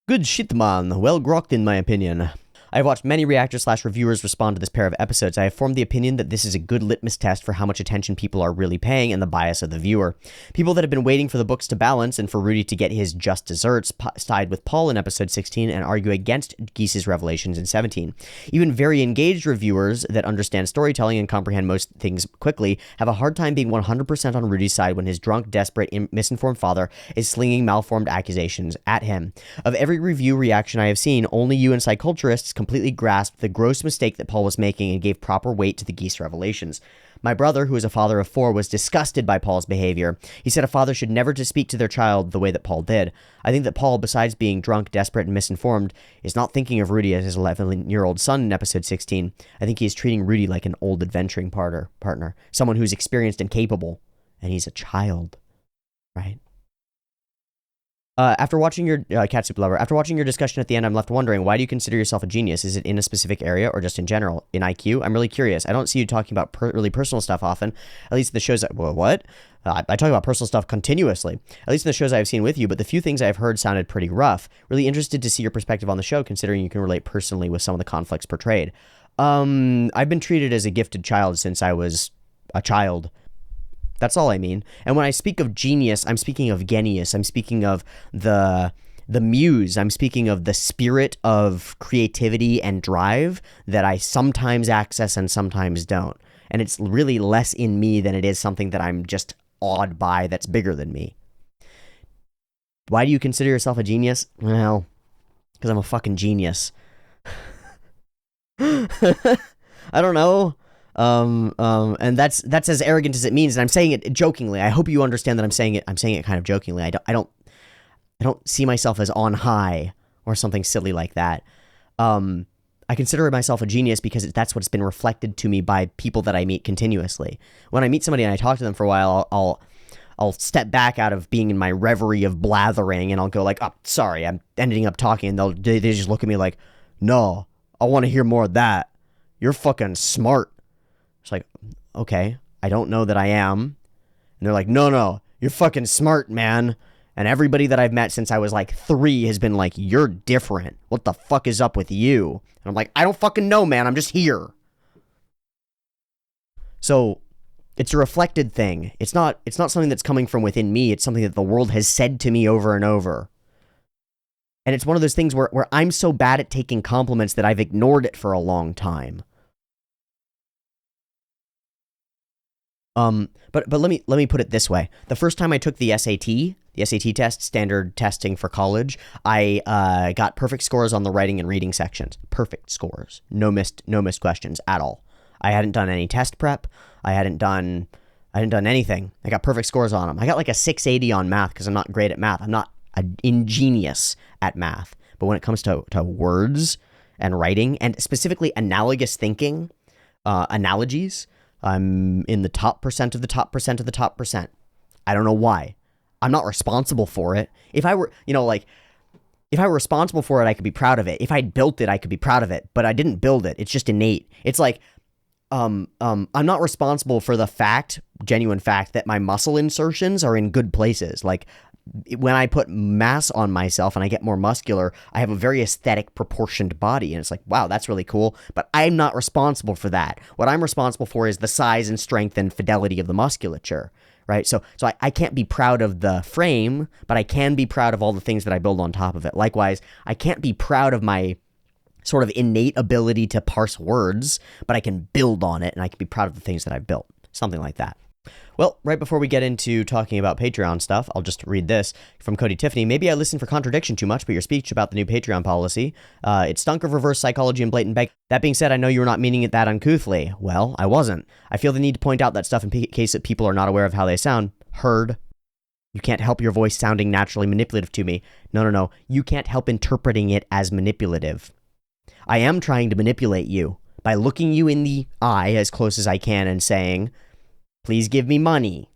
[SPEAKER 1] Good shit, man. Well grokked, in my opinion. I have watched many reactors/reviewers respond to this pair of episodes. I have formed the opinion that this is a good litmus test for how much attention people are really paying and the bias of the viewer. People that have been waiting for the books to balance and for Rudy to get his just desserts side with Paul in episode 16 and argue against Geese's revelations in 17. Even very engaged reviewers that understand storytelling and comprehend most things quickly have a hard time being 100% on Rudy's side when his drunk, desperate, misinformed father is slinging malformed accusations at him. Of every review reaction I have seen, only you and psychculturists completely grasped the gross mistake that Paul was making and gave proper weight to the Geese revelations. My brother, who is a father of 4, was disgusted by Paul's behavior. He said a father should never to speak to their child the way that Paul did. I think that Paul, besides being drunk, desperate, and misinformed, is not thinking of Rudy as his 11-year-old son in episode 16. I think he is treating Rudy like an old adventuring partner, someone who's experienced and capable, and he's a child, right? After watching your Catsup Lover, after watching your discussion at the end, I'm left wondering, why do you consider yourself a genius? Is it in a specific area or just in general? In IQ? I'm really curious. I don't see you talking about really personal stuff often, at least the shows well, what? I talk about personal stuff continuously, at least in the shows I've seen with you, but the few things I've heard sounded pretty rough. Really interested to see your perspective on the show, considering you can relate personally with some of the conflicts portrayed. I've been treated as a gifted child since I was a child. That's all I mean. And when I speak of genius, I'm speaking of genius. I'm speaking of the muse. I'm speaking of the spirit of creativity and drive that I sometimes access and sometimes don't. And it's really less in me than it is something that I'm just awed by that's bigger than me. Why do you consider yourself a genius? Well, because I'm a fucking genius. I don't know. And that's as arrogant as it means, and I'm saying it jokingly. I hope you understand that I'm saying it kind of jokingly. I don't see myself as on high or something silly like that. I I consider myself a genius because that's what's been reflected to me by people that I meet continuously. When I meet somebody and I talk to them for a while, I'll step back out of being in my reverie of blathering, and I'll go like, oh, sorry, I'm ending up talking, and they just look at me like, no, I want to hear more of that. You're fucking smart. It's like, okay, I don't know that I am. And they're like, no, you're fucking smart, man. And everybody that I've met since I was like 3 has been like, you're different. What the fuck is up with you? And I'm like, I don't fucking know, man. I'm just here. So it's a reflected thing. It's not something that's coming from within me. It's something that the world has said to me over and over. And it's one of those things where I'm so bad at taking compliments that I've ignored it for a long time. But let me put it this way. The first time I took the SAT test, standard testing for college, I got perfect scores on the writing and reading sections. Perfect scores. No missed questions at all. I hadn't done any test prep. I hadn't done anything. I got perfect scores on them. I got like a 680 on math because I'm not great at math. I'm not an ingenious at math. But when it comes to words and writing, and specifically analogous thinking, analogies, I'm in the top percent of the top percent of the top percent. I don't know why. I'm not responsible for it. If I were, if I were responsible for it, I could be proud of it. If I'd built it, I could be proud of it. But I didn't build it. It's just innate. It's like, I'm not responsible for the genuine fact that my muscle insertions are in good places. Like, when I put mass on myself and I get more muscular, I have a very aesthetic proportioned body. And it's like, wow, that's really cool. But I'm not responsible for that. What I'm responsible for is the size and strength and fidelity of the musculature, right? So I can't be proud of the frame, but I can be proud of all the things that I build on top of it. Likewise, I can't be proud of my sort of innate ability to parse words, but I can build on it and I can be proud of the things that I've built. Something like that. Well, right before we get into talking about Patreon stuff, I'll just read this from Cody Tiffany. Maybe I listened for contradiction too much, but your speech about the new Patreon policy, it stunk of reverse psychology and blatant beg. That being said, I know you were not meaning it that uncouthly. Well, I wasn't. I feel the need to point out that stuff in case that people are not aware of how they sound. Heard. You can't help your voice sounding naturally manipulative to me. No. You can't help interpreting it as manipulative. I am trying to manipulate you by looking you in the eye as close as I can and saying, please give me money.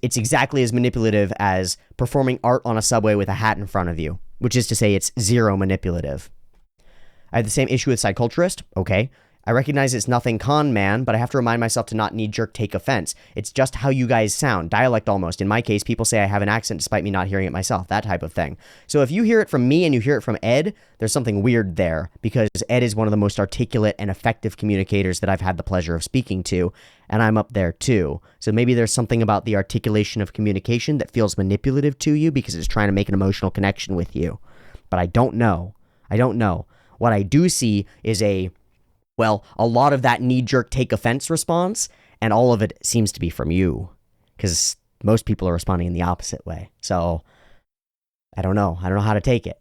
[SPEAKER 1] It's exactly as manipulative as performing art on a subway with a hat in front of you, which is to say it's zero manipulative. I have the same issue with psychoculturist. Okay. I recognize it's nothing con man, but I have to remind myself to not knee-jerk take offense. It's just how you guys sound, dialect almost. In my case, people say I have an accent despite me not hearing it myself, that type of thing. So if you hear it from me and you hear it from Ed, there's something weird there, because Ed is one of the most articulate and effective communicators that I've had the pleasure of speaking to, and I'm up there too. So maybe there's something about the articulation of communication that feels manipulative to you because it's trying to make an emotional connection with you. But I don't know. What I do see is a lot of that knee-jerk take offense response, and all of it seems to be from you, because most people are responding in the opposite way. So I don't know how to take it.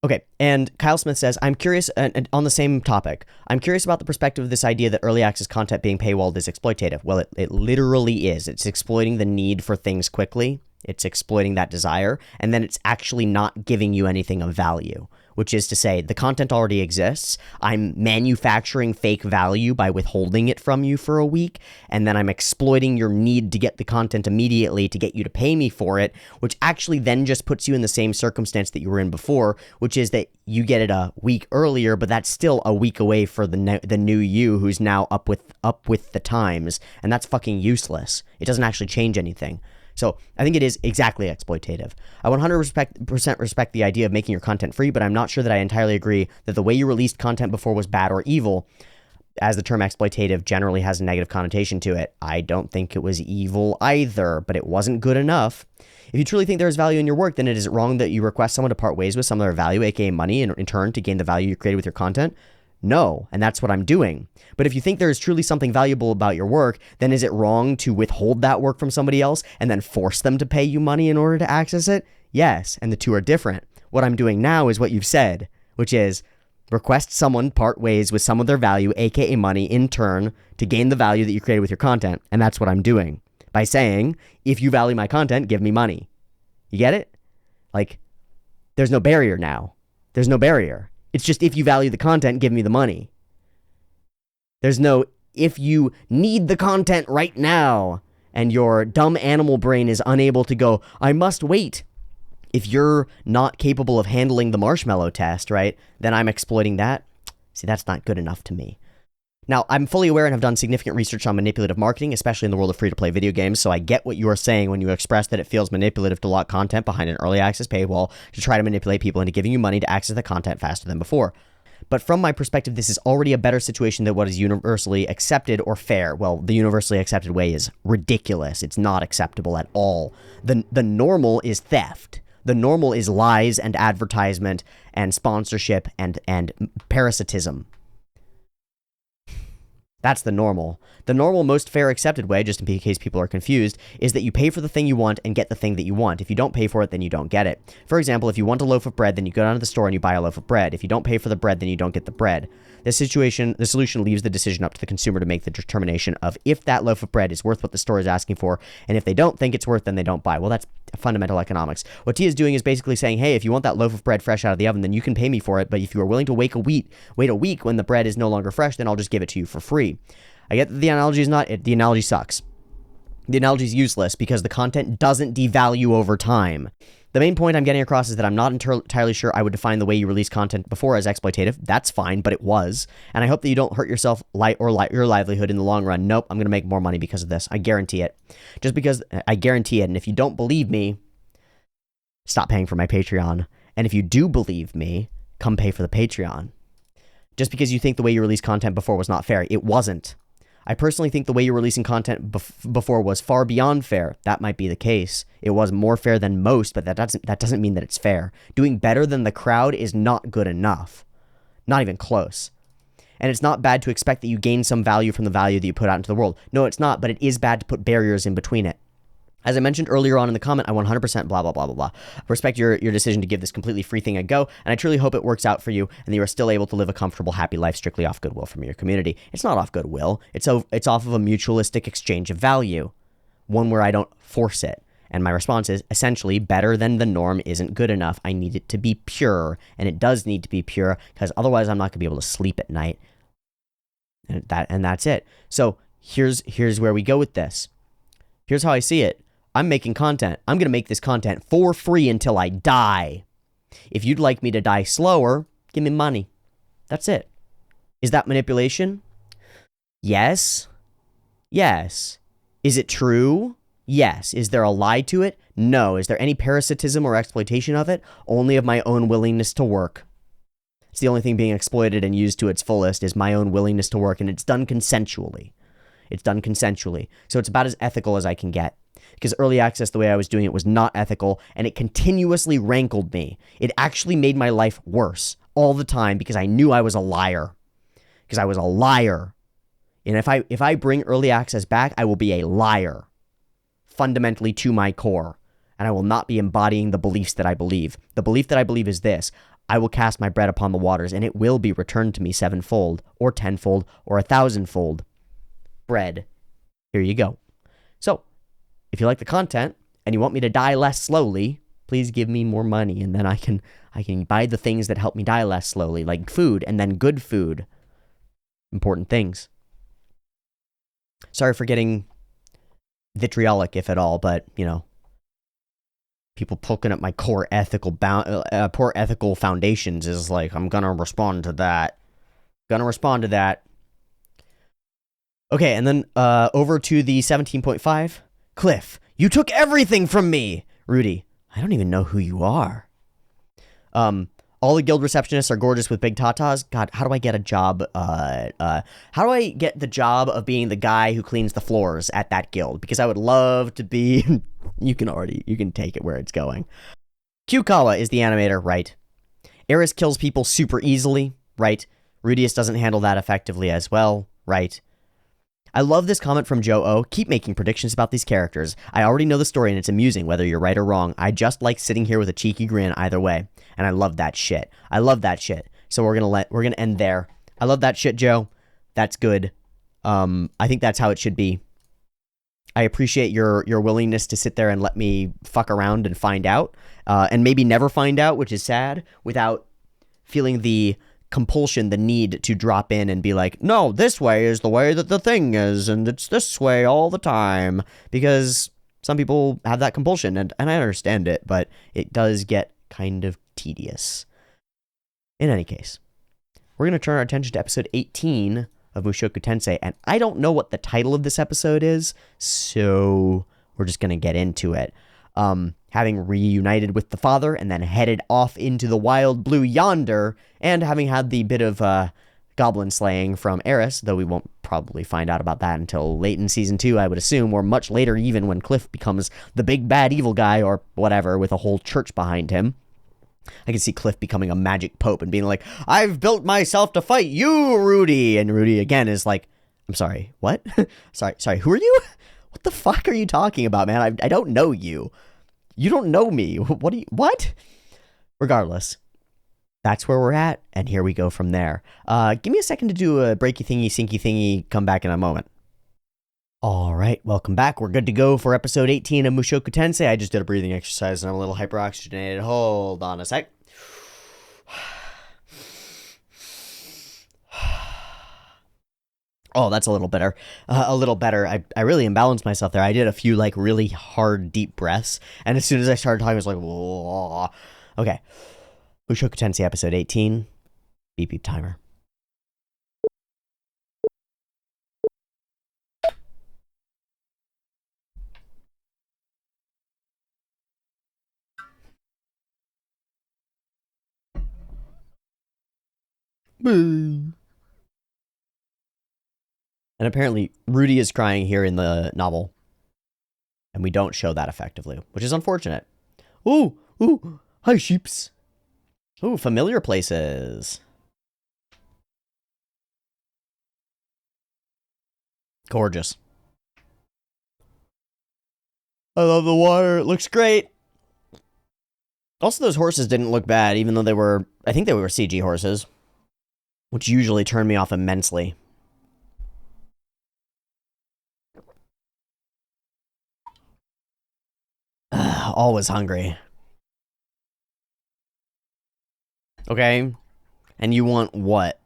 [SPEAKER 1] Okay, and Kyle Smith says, I'm curious, and on the same topic, I'm curious about the perspective of this idea that early access content being paywalled is exploitative. Well, it literally is. It's exploiting the need for things quickly. It's exploiting that desire, and then it's actually not giving you anything of value, which is to say the content already exists. I'm manufacturing fake value by withholding it from you for a week, and then I'm exploiting your need to get the content immediately to get you to pay me for it, which actually then just puts you in the same circumstance that you were in before, which is that you get it a week earlier, but that's still a week away for the new you who's now up with the times, and that's fucking useless. It doesn't actually change anything. So I think it is exactly exploitative. I 100% respect the idea of making your content free, but I'm not sure that I entirely agree that the way you released content before was bad or evil, as the term exploitative generally has a negative connotation to it. I don't think it was evil either, but it wasn't good enough. If you truly think there is value in your work, then it is wrong that you request someone to part ways with some of their value, aka money, in turn to gain the value you created with your content. No, and that's what I'm doing. But if you think there is truly something valuable about your work, then is it wrong to withhold that work from somebody else and then force them to pay you money in order to access it? Yes, and the two are different. What I'm doing now is what you've said, which is request someone part ways with some of their value, aka money, in turn to gain the value that you created with your content. And that's what I'm doing by saying, if you value my content, give me money. You get it? Like, there's no barrier now. There's no barrier. It's just, if you value the content, give me the money. There's no, if you need the content right now and your dumb animal brain is unable to go, I must wait. If you're not capable of handling the marshmallow test, right, then I'm exploiting that. See, that's not good enough to me. Now, I'm fully aware and have done significant research on manipulative marketing, especially in the world of free-to-play video games, so I get what you are saying when you express that it feels manipulative to lock content behind an early access paywall to try to manipulate people into giving you money to access the content faster than before. But from my perspective, this is already a better situation than what is universally accepted or fair. Well, the universally accepted way is ridiculous. It's not acceptable at all. The normal is theft. The normal is lies and advertisement and sponsorship and parasitism. That's the normal. The normal, most fair, accepted way, just in case people are confused, is that you pay for the thing you want and get the thing that you want. If you don't pay for it, then you don't get it. For example, if you want a loaf of bread, then you go down to the store and you buy a loaf of bread. If you don't pay for the bread, then you don't get the bread. The solution leaves the decision up to the consumer to make the determination of if that loaf of bread is worth what the store is asking for, and if they don't think it's worth, then they don't buy. Well, that's fundamental economics. What T is doing is basically saying, hey, if you want that loaf of bread fresh out of the oven, then you can pay me for it, but if you are willing to wait a week when the bread is no longer fresh, then I'll just give it to you for free. I get that the analogy is not it. The analogy sucks. The analogy is useless because the content doesn't devalue over time. The main point I'm getting across is that I'm not entirely sure I would define the way you release content before as exploitative. That's fine, but it was. And I hope that you don't hurt yourself or your livelihood in the long run. Nope, I'm going to make more money because of this. I guarantee it. Just because I guarantee it. And if you don't believe me, stop paying for my Patreon. And if you do believe me, come pay for the Patreon. Just because you think the way you released content before was not fair, it wasn't. I personally think the way you're releasing content before was far beyond fair. That might be the case. It was more fair than most, but that doesn't mean that it's fair. Doing better than the crowd is not good enough. Not even close. And it's not bad to expect that you gain some value from the value that you put out into the world. No, it's not, but it is bad to put barriers in between it. As I mentioned earlier on in the comment, I 100% blah, blah, blah, blah, blah. Respect your decision to give this completely free thing a go, and I truly hope it works out for you and that you are still able to live a comfortable, happy life strictly off goodwill from your community. It's not off goodwill. It's off of a mutualistic exchange of value, one where I don't force it. And my response is, essentially, better than the norm isn't good enough. I need it to be pure, and it does need to be pure, because otherwise I'm not going to be able to sleep at night. And that's it. So here's where we go with this. Here's how I see it. I'm making content. I'm going to make this content for free until I die. If you'd like me to die slower, give me money. That's it. Is that manipulation? Yes. Yes. Is it true? Yes. Is there a lie to it? No. Is there any parasitism or exploitation of it? Only of my own willingness to work. It's the only thing being exploited and used to its fullest is my own willingness to work, and it's done consensually. It's done consensually. So it's about as ethical as I can get. Because early access, the way I was doing it, was not ethical, and it continuously rankled me. It actually made my life worse all the time because I knew I was a liar. Because I was a liar. And if I bring early access back, I will be a liar. Fundamentally to my core. And I will not be embodying the beliefs that I believe. The belief that I believe is this: I will cast my bread upon the waters, and it will be returned to me sevenfold, or tenfold, or 1,000-fold. Bread. Here you go. So, if you like the content and you want me to die less slowly, please give me more money, and then I can buy the things that help me die less slowly, like food, and then good food. Important things. Sorry for getting vitriolic, if at all, but, you know, people poking at my core ethical foundations is like, I'm gonna respond to that. Okay, and then over to the 17.5. Cliff, you took everything from me. Rudy, I don't even know who you are. All the guild receptionists are gorgeous with big tatas. God, how do I get a job? How do I get the job of being the guy who cleans the floors at that guild? Because I would love to be... You can take it where it's going. Kyukawa is the animator, right? Eris kills people super easily, right? Rudius doesn't handle that effectively as well, right? I love this comment from Joe O. Keep making predictions about these characters. I already know the story and it's amusing whether you're right or wrong. I just like sitting here with a cheeky grin either way. And I love that shit. So we're gonna end there. I love that shit, Joe. That's good. I think that's how it should be. I appreciate your willingness to sit there and let me fuck around and find out. And maybe never find out, which is sad, without feeling the compulsion, the need to drop in and be like, no, this way is the way that the thing is, and it's this way all the time, because some people have that compulsion, and I understand it, but it does get kind of tedious. In any case, we're going to turn our attention to episode 18 of Mushoku Tensei, and I don't know what the title of this episode is, so we're just going to get into it. Having reunited with the father and then headed off into the wild blue yonder, and having had the bit of goblin slaying from Eris, though we won't probably find out about that until late in season 2, I would assume, or much later even when Cliff becomes the big bad evil guy or whatever with a whole church behind him. I can see Cliff becoming a magic pope and being like, I've built myself to fight you, Rudy. And Rudy again is like, I'm sorry, what? sorry, who are you? What the fuck are you talking about, man? I don't know you. You don't know me. What? Regardless, that's where we're at, and here we go from there. Give me a second to do a breaky thingy, sinky thingy, come back in a moment. All right, welcome back. We're good to go for episode 18 of Mushoku Tensei. I just did a breathing exercise, and I'm a little hyperoxygenated. Hold on a sec. Oh, that's a little better. I really imbalanced myself there. I did a few, like, really hard, deep breaths. And as soon as I started talking, I was like, whoa. Okay. Mushoku Tensei episode 18. Beep beep timer. Boo. And apparently, Rudy is crying here in the novel. And we don't show that effectively, which is unfortunate. Ooh, hi sheeps. Ooh, familiar places. Gorgeous. I love the water, it looks great. Also, those horses didn't look bad, even though I think they were CG horses, which usually turn me off immensely. Always hungry. Okay. And you want what?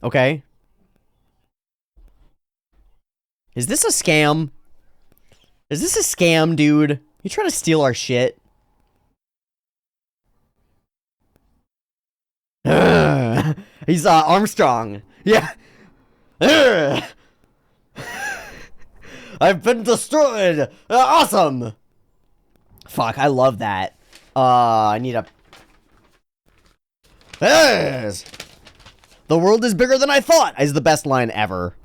[SPEAKER 1] Okay. Is this a scam? Is this a scam, dude? You trying to steal our shit? He's Armstrong. Yeah. I've been destroyed. Awesome. Fuck, I love that. I need a... Yes! The world is bigger than I thought is the best line ever.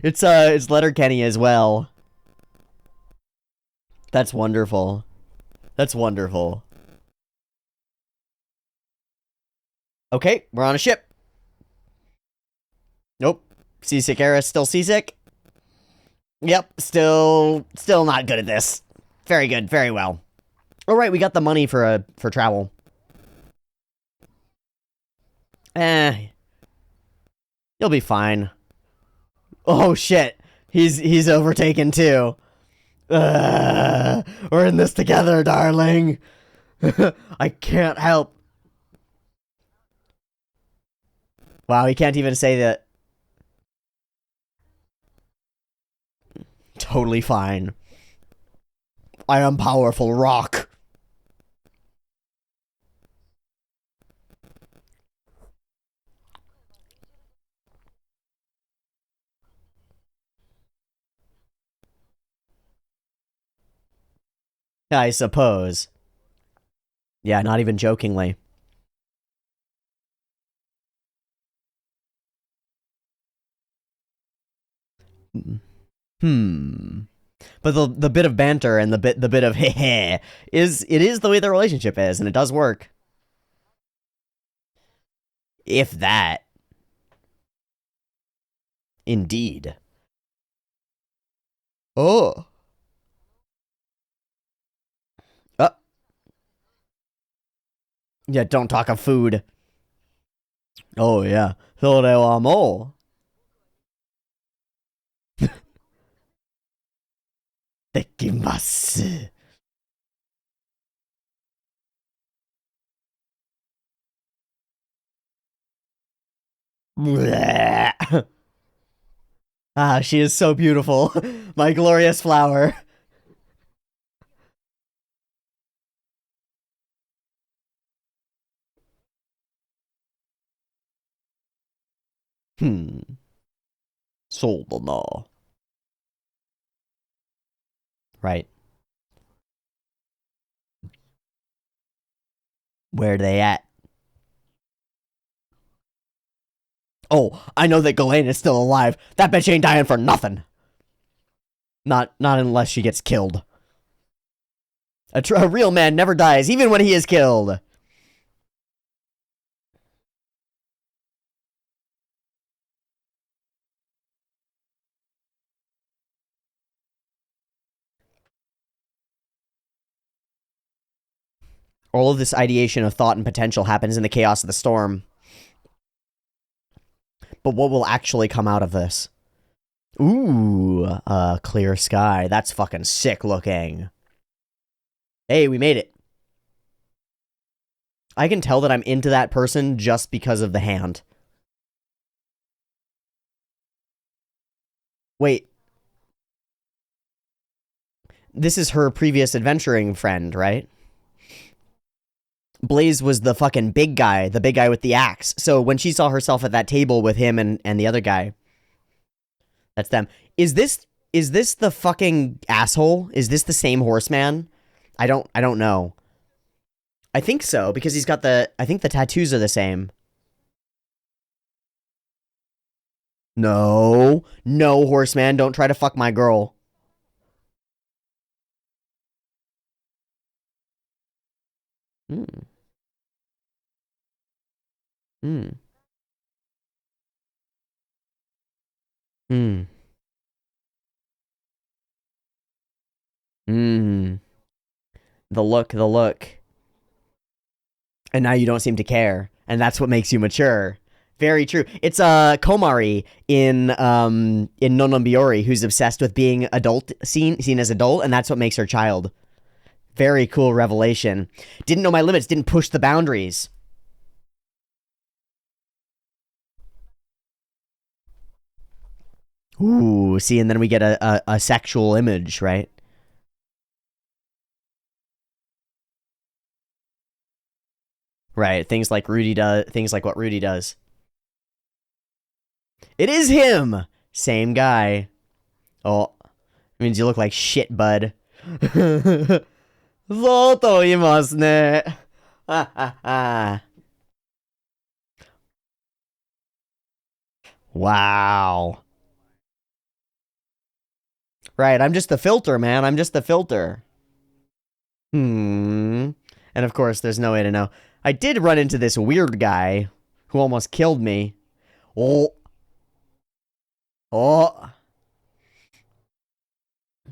[SPEAKER 1] It's Letterkenny as well. That's wonderful. That's wonderful. Okay, we're on a ship. Nope. Seasick era, still seasick. Yep, still not good at this. Very good, very well. All right, we got the money for travel. You'll be fine. Oh shit, he's overtaken too. We're in this together, darling. I can't help. Wow, he can't even say that. Totally fine. I am powerful rock. I suppose. Yeah, not even jokingly. But the bit of banter and the bit of heh is the way the relationship is, and it does work. If that. Indeed. Oh. Yeah, don't talk of food. Oh yeah. So they want more. Dekimasu. Ah, she is so beautiful. My glorious flower. Hmm. Sold no. Right. Where they at? Oh, I know that Ghislaine is still alive. That bitch ain't dying for nothing. Not unless she gets killed. A real man never dies, even when he is killed. All of this ideation of thought and potential happens in the chaos of the storm. But what will actually come out of this? Ooh, clear sky. That's fucking sick looking. Hey, we made it. I can tell that I'm into that person just because of the hand. Wait. This is her previous adventuring friend, right? Blaze was the fucking big guy, the big guy with the axe. So when she saw herself at that table with him and the other guy, that's them. Is this the fucking asshole? Is this the same horseman? I don't know. I think so, because he's got I think the tattoos are the same. No. No, horseman, don't try to fuck my girl. Hmm. Hmm. Hmm. Hmm. The look. And now you don't seem to care. And that's what makes you mature. Very true. It's Komari in Nononbiori who's obsessed with being seen as adult, and that's what makes her child. Very cool revelation. Didn't know my limits, didn't push the boundaries. Ooh, see, and then we get a sexual image, right? Right, things like what Rudy does. It is him! Same guy. Oh, it means you look like shit, bud. そうと言いますね。Wow. Right, I'm just the filter, man. I'm just the filter. Hmm. And of course, there's no way to know. I did run into this weird guy who almost killed me. Oh. Oh.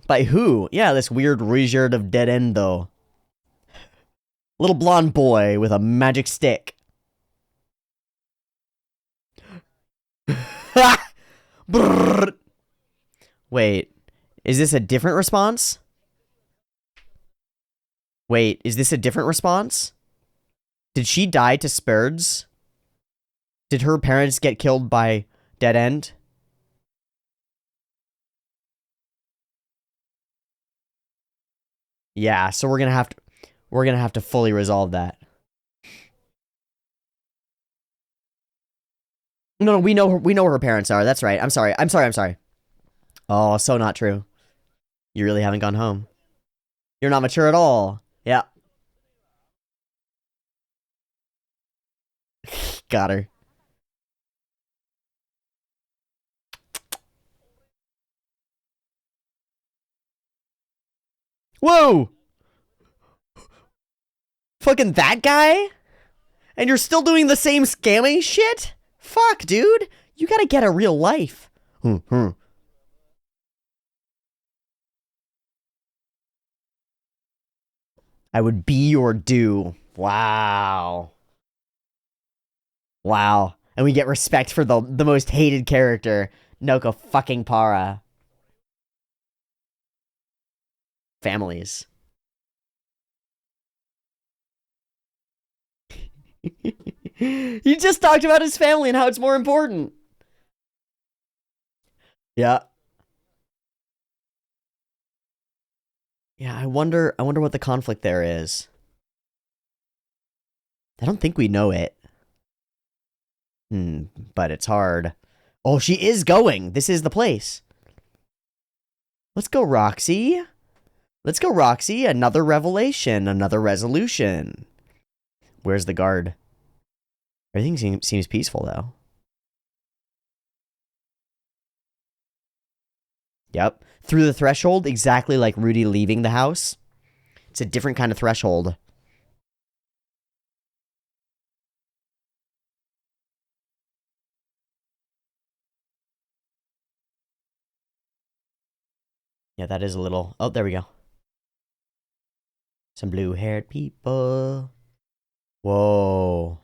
[SPEAKER 1] By who? Yeah, this weird wizard of dead end, though. Little blonde boy with a magic stick. Wait, is this a different response? Wait, is this a different response? Did she die to Spurds? Did her parents get killed by dead end? Yeah, so we're gonna have to fully resolve that. No, we know where her parents are. That's right. I'm sorry. Oh, so not true. You really haven't gone home. You're not mature at all. Yeah. Got her. Whoa! Fucking that guy? And you're still doing the same scammy shit? Fuck, dude. You gotta get a real life. I would be your due. Wow. Wow. And we get respect for the most hated character, Noko fucking Para. Families. He just talked about his family and how it's more important. Yeah. Yeah, I wonder what the conflict there is. I don't think we know it. But it's hard. Oh, she is going. This is the place. Let's go, Roxy. Let's go, Roxy. Another revelation, another resolution. Where's the guard? Everything seems peaceful, though. Yep. Through the threshold, exactly like Rudy leaving the house. It's a different kind of threshold. Yeah, that is a little... Oh, there we go. Some blue-haired people. Whoa.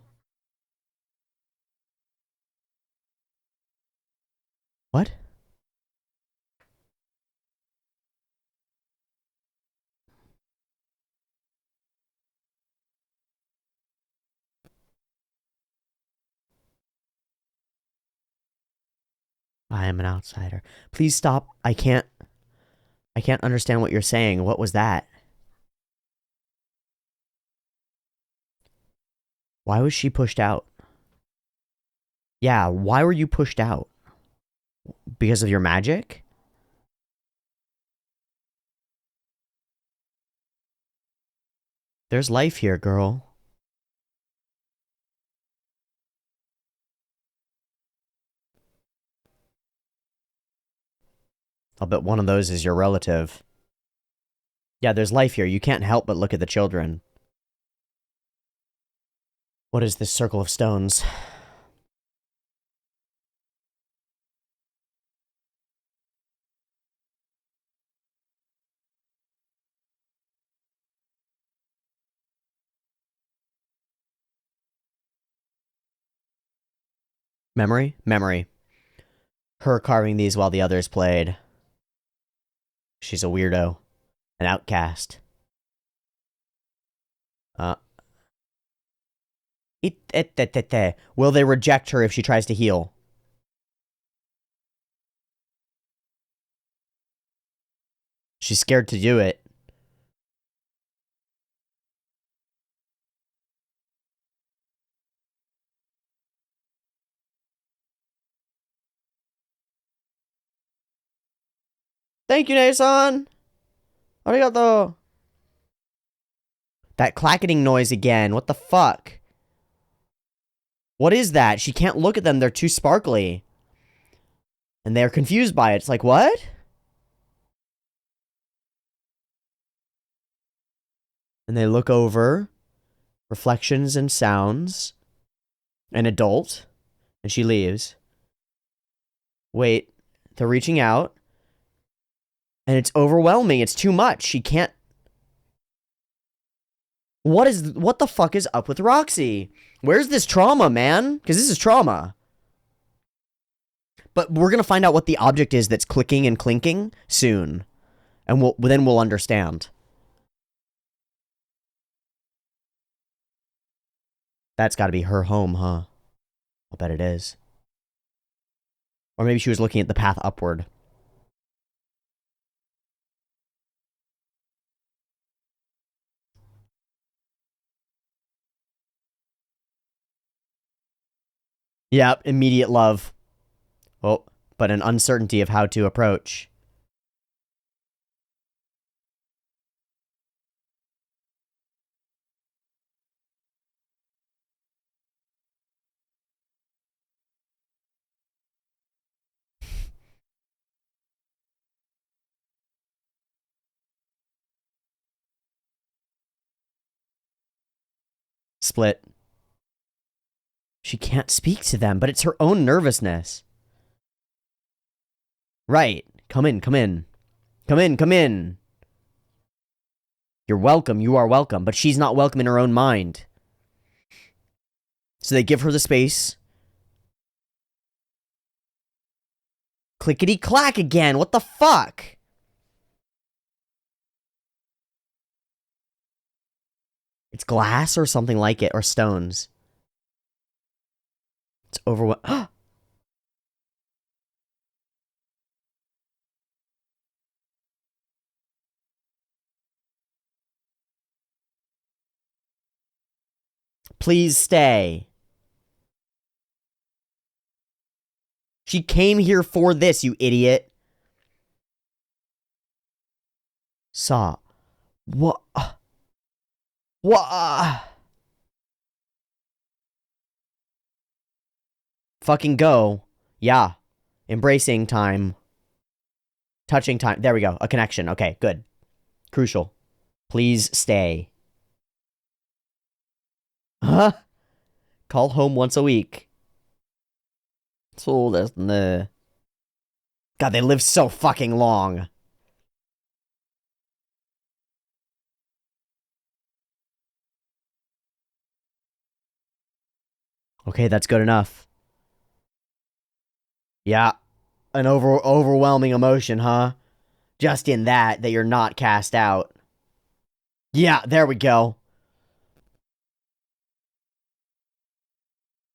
[SPEAKER 1] What? I am an outsider. Please stop. I can't understand what you're saying. What was that? Why was she pushed out? Yeah, why were you pushed out? Because of your magic? There's life here, girl. I'll bet one of those is your relative. Yeah, there's life here. You can't help but look at the children. What is this circle of stones? Memory? Memory. Her carving these while the others played. She's a weirdo. An outcast. Will they reject her if she tries to heal? She's scared to do it. Thank you, Nason! Arigato! That clacketing noise again. What the fuck? What is that? She can't look at them. They're too sparkly. And they're confused by it. It's like, what? And they look over. Reflections and sounds. An adult. And she leaves. Wait. They're reaching out. And it's overwhelming. It's too much. She can't... What the fuck is up with Roxy? Where's this trauma, man? Because this is trauma. But we're going to find out what the object is that's clicking and clinking soon. And then we'll understand. That's got to be her home, huh? I'll bet it is. Or maybe she was looking at the path upward. Yep, immediate love. Oh, but an uncertainty of how to approach. Split. She can't speak to them, but it's her own nervousness. Right. Come in, come in. Come in, come in. You're welcome, you are welcome, but she's not welcome in her own mind. So they give her the space. Clickety-clack again, what the fuck? It's glass or something like it, or stones. It's overwhelming. Please stay. She came here for this, you idiot. Saw. What? What? Fucking go. Yeah. Embracing time. Touching time. There we go. A connection. Okay, good. Crucial. Please stay. Huh? Call home once a week. So that's the. God, they live so fucking long. Okay, that's good enough. Yeah. An overwhelming emotion, huh? Just in that you're not cast out. Yeah, there we go.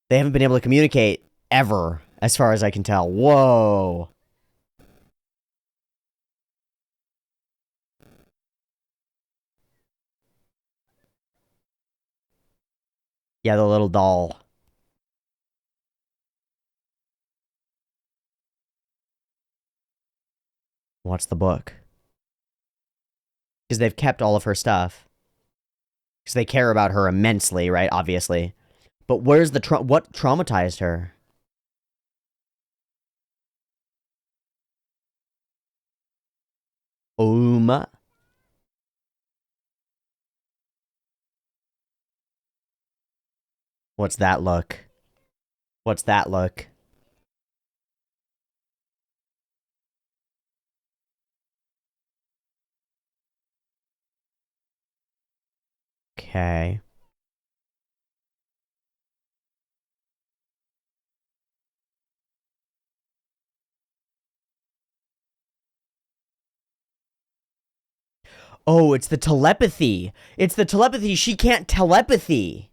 [SPEAKER 1] They haven't been able to communicate ever, as far as I can tell. Whoa. Yeah, the little doll. What's the book? Because they've kept all of her stuff. Because they care about her immensely, right? Obviously. But where's the what traumatized her? What's that look? What's that look? Okay. Oh, it's the telepathy. It's the telepathy. She can't telepathy.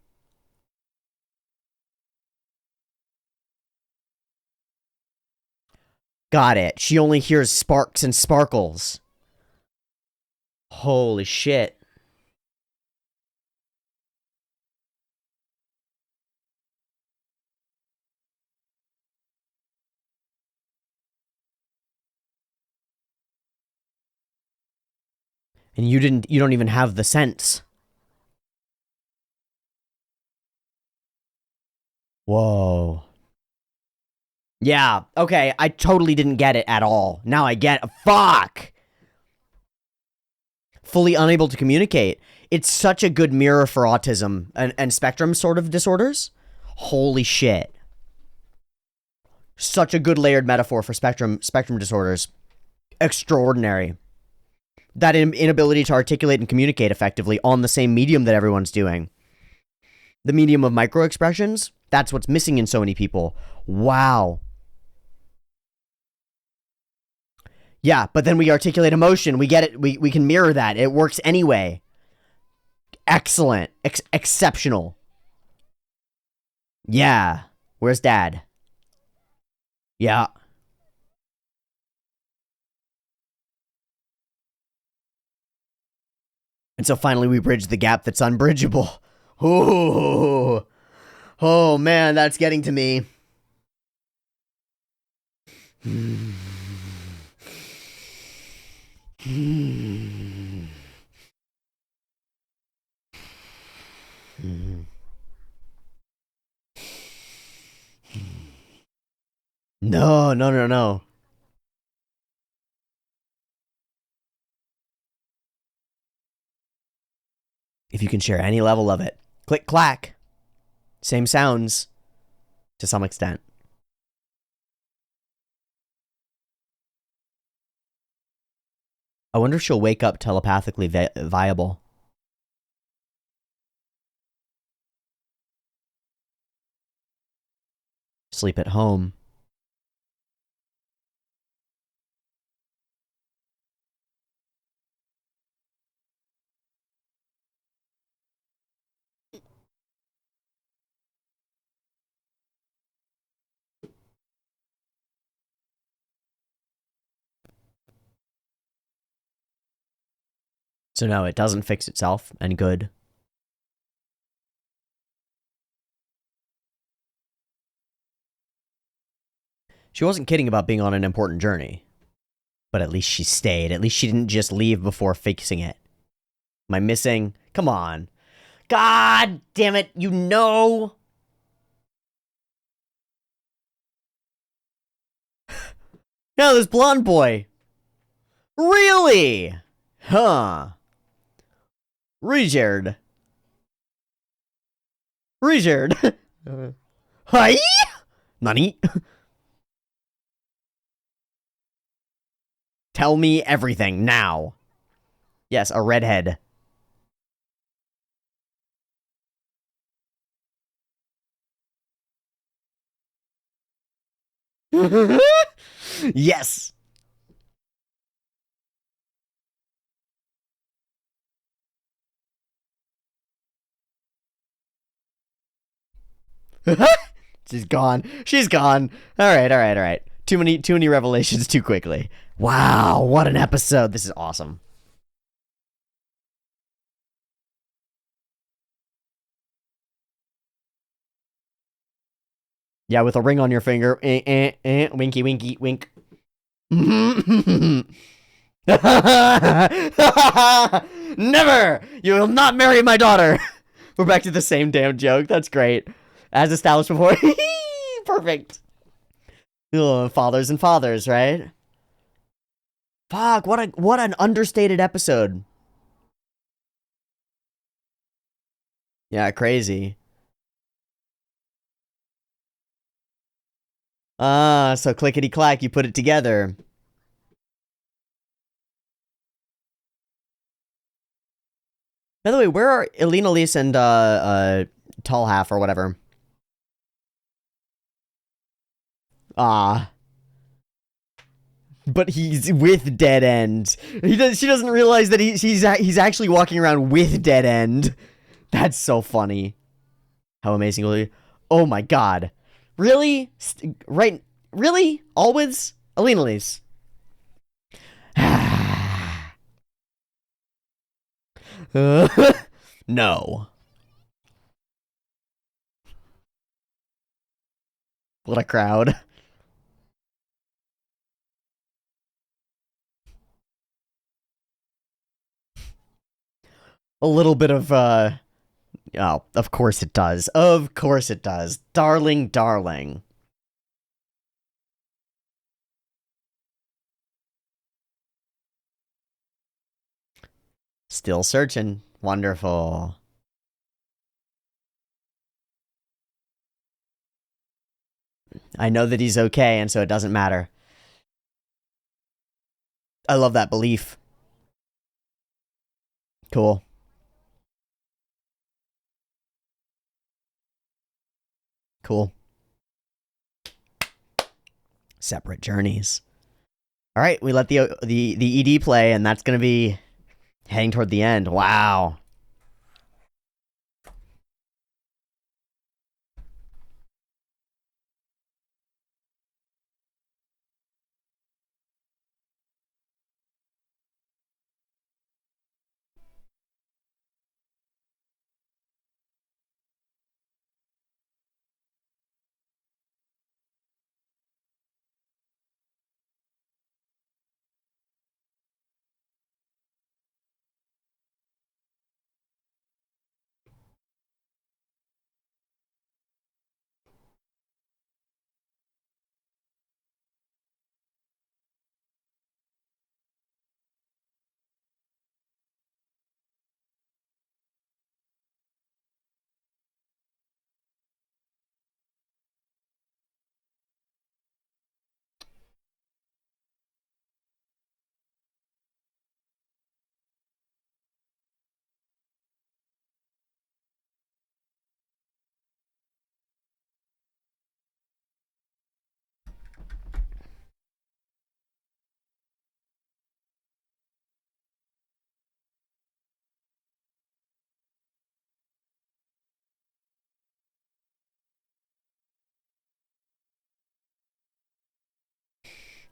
[SPEAKER 1] Got it. She only hears sparks and sparkles. Holy shit. And you don't even have the sense. Whoa. Yeah, okay, I totally didn't get it at all. Now I get it. Fuck! Fully unable to communicate. It's such a good mirror for autism and spectrum sort of disorders. Holy shit. Such a good layered metaphor for spectrum disorders. Extraordinary. That inability to articulate and communicate effectively on the same medium that everyone's doing. The medium of microexpressions, that's what's missing in so many people. Wow. Yeah, but then we articulate emotion. We get it. We can mirror that. It works anyway. Excellent. Exceptional. Yeah. Where's Dad? Yeah. And so finally we bridge the gap that's unbridgeable. Ooh. Oh, man, that's getting to me. No, no, no, no. If you can share any level of it. Click, clack. Same sounds to some extent. I wonder if she'll wake up telepathically viable. Sleep at home. So no, it doesn't fix itself, and good. She wasn't kidding about being on an important journey. But at least she stayed. At least she didn't just leave before fixing it. Am I missing? Come on. God damn it, you know! No, this blonde boy. Really? Huh. Richard. Hi? Nani? Tell me everything, now. Yes, a redhead. Yes! She's gone. She's gone. Alright. Too many revelations too quickly. Wow, what an episode. This is awesome. Yeah, with a ring on your finger. Winky, wink. Never! You will not marry my daughter! We're back to the same damn joke. That's great. As established before. Perfect. Ugh, fathers and fathers, right? Fuck, what an understated episode. Yeah, crazy. So clickety clack, you put it together. By the way, where are Elena Lise and Tall Half or whatever? But he's with Dead End. She doesn't realize that he's actually walking around with Dead End. That's so funny. How amazing will he? Oh my god. Really? Right? Really? Always? Elena Lise. No. What a crowd. A little bit of, oh, of course it does. Of course it does. Darling. Still searching. Wonderful. I know that he's okay, and so it doesn't matter. I love that belief. Cool. Cool. Separate journeys. All right, we let the ED play, and that's gonna be heading toward the end. Wow.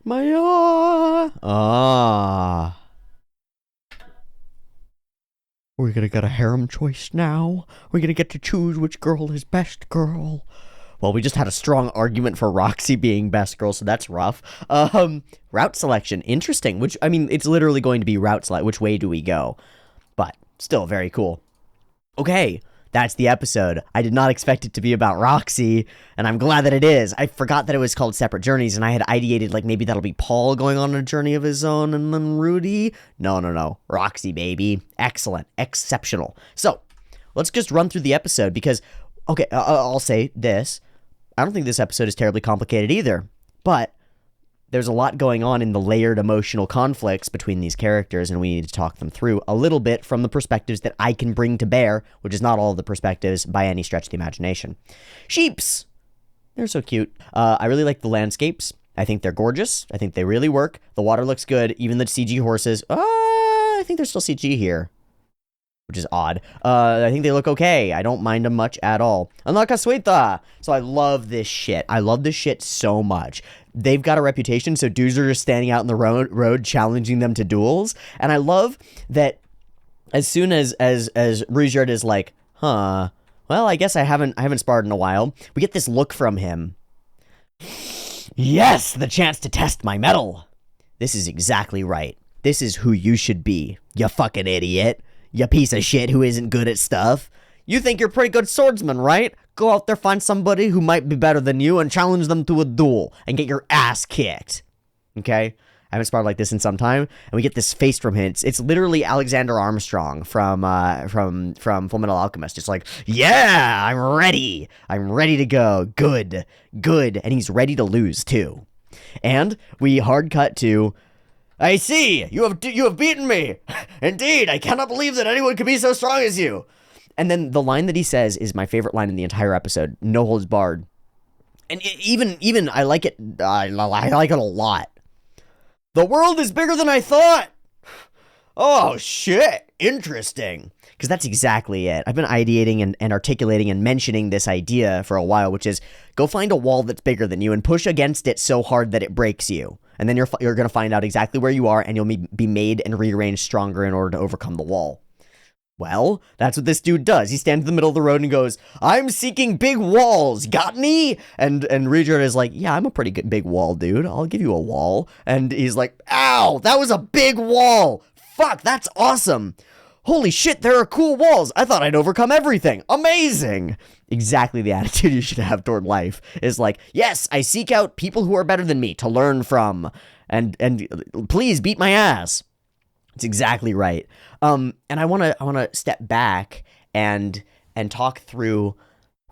[SPEAKER 1] My we're gonna get a harem choice now. We're gonna get to choose which girl is best girl. Well, we just had a strong argument for Roxy being best girl, so that's rough. Route selection, interesting. Which, I mean, it's literally going to be route select. Which way do we go? But still very cool. Okay, that's the episode. I did not expect it to be about Roxy, and I'm glad that it is. I forgot that it was called Separate Journeys, and I had ideated, like, maybe that'll be Paul going on a journey of his own, and then Rudy. No. Roxy, baby. Excellent. Exceptional. So, let's just run through the episode, because, okay, I'll say this. I don't think this episode is terribly complicated either, but there's a lot going on in the layered emotional conflicts between these characters, and we need to talk them through a little bit from the perspectives that I can bring to bear, which is not all of the perspectives by any stretch of the imagination. Sheeps! They're so cute. I really like the landscapes. I think they're gorgeous. I think they really work. The water looks good. Even the CG horses. I think there's still CG here, which is odd. I think they look okay. I don't mind them much at all. Anakasueta! So I love this shit. I love this shit so much. They've got a reputation, so dudes are just standing out in the road challenging them to duels. And I love that as soon as Ruijerd is like, well, I guess I haven't sparred in a while, we get this look from him. Yes, the chance to test my mettle. This is exactly right. This is who you should be, you fucking idiot. You piece of shit who isn't good at stuff. You think you're a pretty good swordsman, right? Go out there, find somebody who might be better than you, and challenge them to a duel, and get your ass kicked. Okay? I haven't sparred like this in some time, and we get this face from him. It's literally Alexander Armstrong from Fullmetal Alchemist. It's like, yeah, I'm ready. I'm ready to go. Good. And he's ready to lose, too. And we hard cut to, I see, you have beaten me. Indeed, I cannot believe that anyone could be so strong as you. And then the line that he says is my favorite line in the entire episode, no holds barred. And even I like it, I like it a lot. The world is bigger than I thought. Oh, shit. Interesting. Because that's exactly it. I've been ideating and articulating and mentioning this idea for a while, which is go find a wall that's bigger than you and push against it so hard that it breaks you. And then you're going to find out exactly where you are, and you'll be made and rearranged stronger in order to overcome the wall. Well, that's what this dude does. He stands in the middle of the road and goes, I'm seeking big walls. Got me? And Ruijerd is like, yeah, I'm a pretty good big wall, dude. I'll give you a wall. And he's like, ow, that was a big wall. Fuck, that's awesome. Holy shit, there are cool walls. I thought I'd overcome everything. Amazing. Exactly the attitude you should have toward life is like, yes, I seek out people who are better than me to learn from. And please beat my ass. It's exactly right. And I want to step back and talk through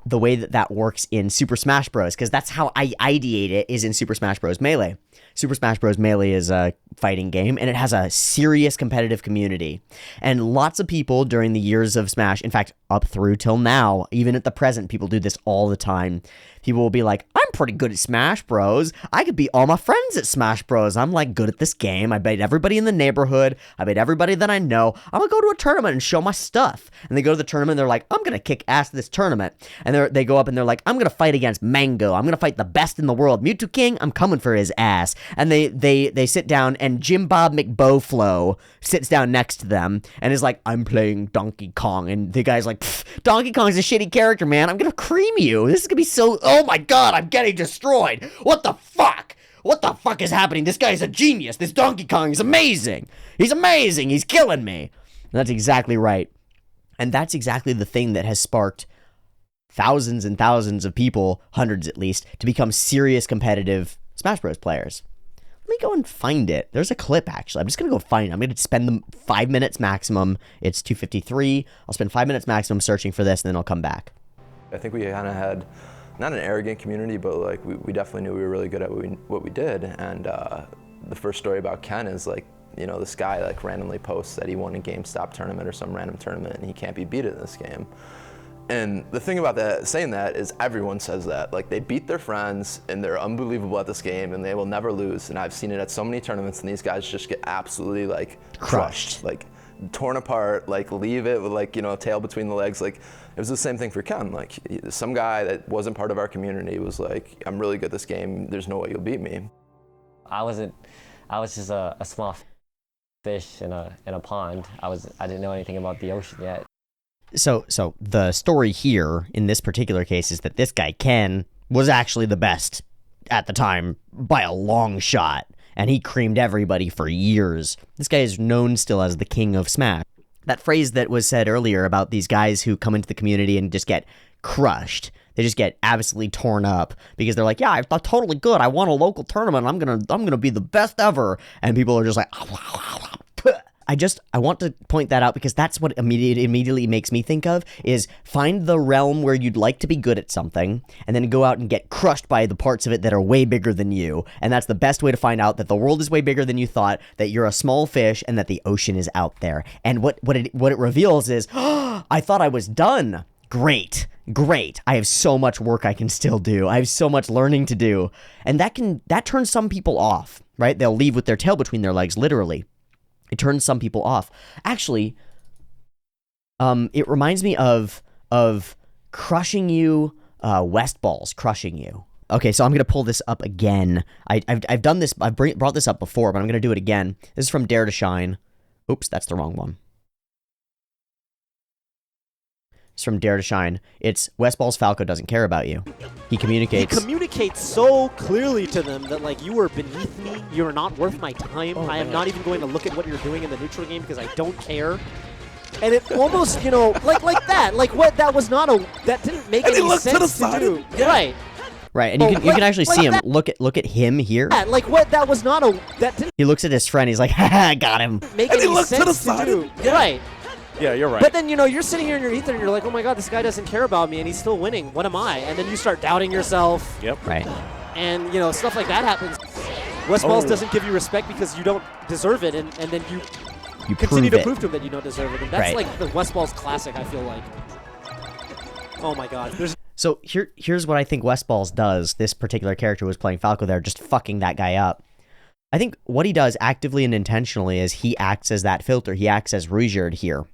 [SPEAKER 1] the way that works in Super Smash Bros. Because that's how I ideate it, is in Super Smash Bros. Melee. Super Smash Bros. Melee is a fighting game, and it has a serious competitive community. And lots of people during the years of Smash, in fact, up through till now, even at the present, people do this all the time. People will be like, I'm pretty good at Smash Bros. I could beat all my friends at Smash Bros. I'm like good at this game. I beat everybody in the neighborhood. I beat everybody that I know. I'm gonna go to a tournament and show my stuff. And they go to the tournament and they're like, I'm gonna kick ass at this tournament. And they go up and they're like, I'm gonna fight against Mango. I'm gonna fight the best in the world. Mewtwo King, I'm coming for his ass. And they sit down, and Jim Bob McBowflow sits down next to them and is like, I'm playing Donkey Kong. And the guy's like, Donkey Kong's a shitty character, man. I'm gonna cream you. This is gonna be so, oh my god, I'm getting destroyed. What the fuck? What the fuck is happening? This guy's a genius. This Donkey Kong is amazing. He's amazing. He's killing me. And that's exactly right. And that's exactly the thing that has sparked thousands and thousands of people, hundreds at least, to become serious competitive Smash Bros. Players. Let me go and find it. There's a clip, actually. I'm just going to go find it. I'm going to spend the 5 minutes maximum. It's 2:53. I'll spend 5 minutes maximum searching for this, and then I'll come back.
[SPEAKER 2] I think we kind of had, not an arrogant community, but like we definitely knew we were really good at what we did. And the first story about Ken is like, you know, this guy like randomly posts that he won a GameStop tournament or some random tournament, and he can't be beat in this game. And the thing about that, saying that, is everyone says that. Like, they beat their friends, and they're unbelievable at this game, and they will never lose. And I've seen it at so many tournaments, and these guys just get absolutely, like, crushed. Like, torn apart, like, leave it with, like, you know, tail between the legs. Like, it was the same thing for Ken. Like, some guy that wasn't part of our community was like, I'm really good at this game. There's no way you'll beat me.
[SPEAKER 3] I was just a small fish in a pond. I didn't know anything about the ocean yet.
[SPEAKER 1] So the story here in this particular case is that this guy Ken was actually the best at the time by a long shot, and he creamed everybody for years. This guy is known still as the king of Smash. That phrase that was said earlier about these guys who come into the community and just get crushed. They just get absolutely torn up because they're like, yeah, I'm totally good. I won a local tournament. I'm gonna be the best ever. And people are just like, I want to point that out because that's what immediately makes me think of is find the realm where you'd like to be good at something and then go out and get crushed by the parts of it that are way bigger than you. And that's the best way to find out that the world is way bigger than you thought, that you're a small fish, and that the ocean is out there. And what it reveals is, oh, I thought I was done. Great. I have so much work I can still do. I have so much learning to do. And that turns some people off, right? They'll leave with their tail between their legs, literally. It turns some people off. Actually, it reminds me of crushing you, West Balls crushing you. Okay, so I'm gonna pull this up again. I've done this. I've brought this up before, but I'm gonna do it again. This is from Dare to Shine. Oops, that's the wrong one. It's from Dare to Shine. It's West Balls Falco doesn't care about you. He communicates.
[SPEAKER 4] He communicates so clearly to them that, like, you are beneath me. You are not worth my time. I am not even going to look at what you're doing in the neutral game because I don't care. And it almost, you know, like that. Like, what? That was not a. That didn't make any sense to do. Yeah. Right.
[SPEAKER 1] Right, and you can actually see him. Look at him here.
[SPEAKER 4] Yeah, like what? That was not a. That didn't.
[SPEAKER 1] He looks at his friend. He's like, haha, got him.
[SPEAKER 4] Make any sense to do.
[SPEAKER 5] Yeah.
[SPEAKER 4] Right.
[SPEAKER 5] Yeah, you're right.
[SPEAKER 4] But then, you know, you're sitting here in your ether and you're like, oh my god, this guy doesn't care about me and he's still winning. What am I? And then you start doubting yourself.
[SPEAKER 5] Yep.
[SPEAKER 1] Right.
[SPEAKER 4] And, you know, stuff like that happens. West Balls doesn't give you respect because you don't deserve it, and then you continue to prove to him that you don't deserve it. And that's like the West Balls classic, I feel like. Oh my god.
[SPEAKER 1] So here's what I think West Balls does. This particular character who was playing Falco there, just fucking that guy up. I think what he does actively and intentionally is he acts as that filter. He acts as Ruijerd here,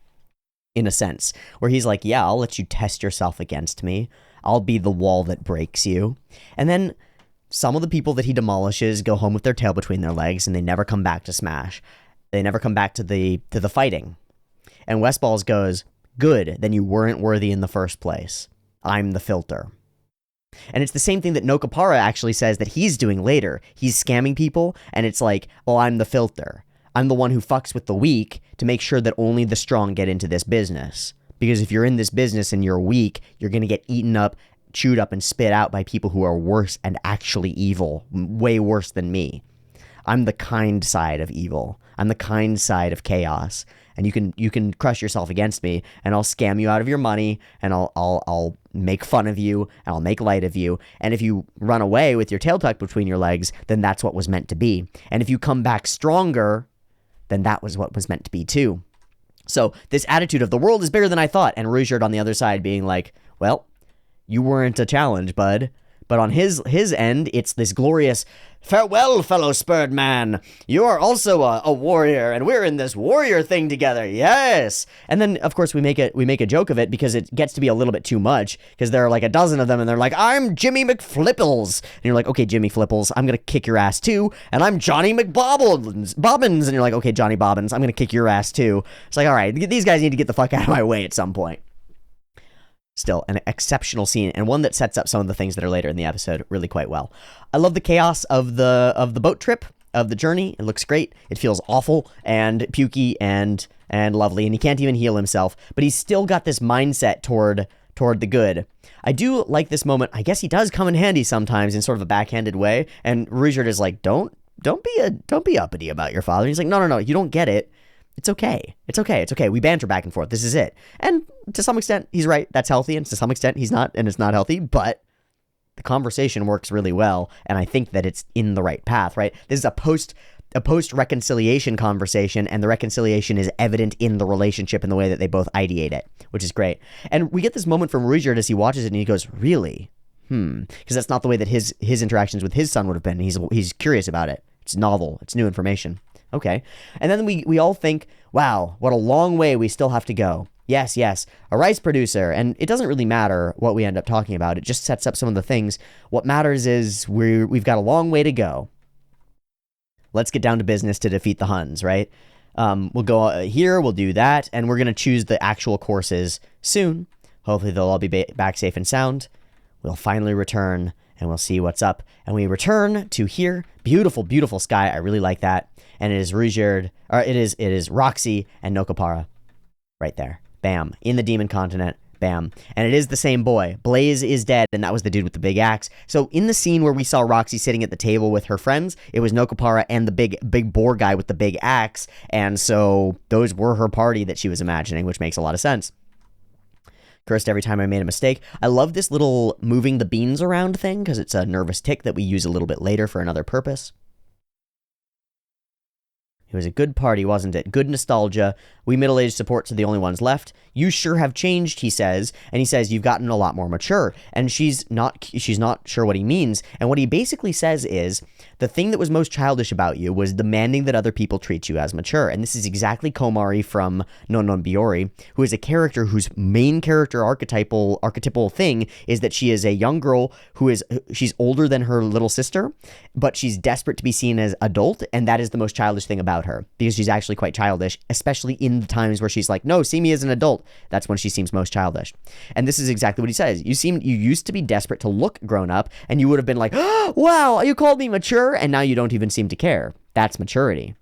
[SPEAKER 1] in a sense, where he's like, yeah, I'll let you test yourself against me. I'll be the wall that breaks you. And then some of the people that he demolishes go home with their tail between their legs and they never come back to Smash. They never come back to the fighting. And West Balls goes, good, then you weren't worthy in the first place. I'm the filter. And it's the same thing that Nokapara actually says that he's doing later. He's scamming people, and it's like, well, I'm the filter. I'm the one who fucks with the weak to make sure that only the strong get into this business. Because if you're in this business and you're weak, you're going to get eaten up, chewed up, and spit out by people who are worse and actually evil. Way worse than me. I'm the kind side of evil. I'm the kind side of chaos. And you can crush yourself against me, and I'll scam you out of your money, and I'll make fun of you, and I'll make light of you. And if you run away with your tail tucked between your legs, then that's what was meant to be. And if you come back stronger, then that was what was meant to be too. So this attitude of the world is bigger than I thought, and Ruijerd on the other side being like, well, you weren't a challenge, bud. But on his end, it's this glorious, farewell, fellow spurred man. You are also a warrior, and we're in this warrior thing together. Yes. And then, of course, we make a joke of it because it gets to be a little bit too much because there are like a dozen of them, and they're like, I'm Jimmy McFlipples. And you're like, okay, Jimmy Flipples, I'm going to kick your ass too. And I'm Johnny Bobbins. And you're like, okay, Johnny Bobbins, I'm going to kick your ass too. It's like, all right, these guys need to get the fuck out of my way at some point. Still, an exceptional scene, and one that sets up some of the things that are later in the episode really quite well. I love the chaos of the boat trip, of the journey. It looks great. It feels awful and pukey and lovely, and he can't even heal himself, but he's still got this mindset toward the good. I do like this moment. I guess he does come in handy sometimes in sort of a backhanded way, and Ruijerd is like, don't be uppity about your father. He's like, no, you don't get it. It's okay. We banter back and forth. This is it. And to some extent, he's right. That's healthy. And to some extent, he's not, and it's not healthy. But the conversation works really well. And I think that it's in the right path, right? This is a post-reconciliation conversation, and the reconciliation is evident in the relationship and the way that they both ideate it, which is great. And we get this moment from Ruijerd as he watches it, and he goes, really? Because that's not the way that his interactions with his son would have been. He's curious about it. It's novel. It's new information. Okay. And then we all think, wow, what a long way we still have to go. Yes, a rice producer. And it doesn't really matter what we end up talking about. It just sets up some of the things. What matters is we've got a long way to go. Let's get down to business to defeat the Huns, right? We'll go here, we'll do that, and we're going to choose the actual courses soon. Hopefully they'll all be back safe and sound. We'll finally return, and we'll see what's up. And we return to here. Beautiful, beautiful sky. I really like that. And it is it is Roxy and Nokopara. Right there. Bam. In the Demon Continent. Bam. And it is the same boy. Blaze is dead, and that was the dude with the big axe. So in the scene where we saw Roxy sitting at the table with her friends, it was Nokopara and the big boar guy with the big axe. And so those were her party that she was imagining, which makes a lot of sense. Cursed every time I made a mistake. I love this little moving the beans around thing because it's a nervous tick that we use a little bit later for another purpose. It was a good party, wasn't it? Good nostalgia. We middle-aged supports are the only ones left. You sure have changed, he says. And he says, you've gotten a lot more mature. And she's not sure what he means. And what he basically says is, the thing that was most childish about you was demanding that other people treat you as mature. And this is exactly Komari from Non Non Biori, who is a character whose main character archetypal thing is that she is a young girl she's older than her little sister, but she's desperate to be seen as adult. And that is the most childish thing about her, because she's actually quite childish, especially in the times where she's like, no, see me as an adult. That's when she seems most childish. And this is exactly what he says. You used to be desperate to look grown up, and you would have been like, oh, wow, you called me mature, and now you don't even seem to care. That's maturity.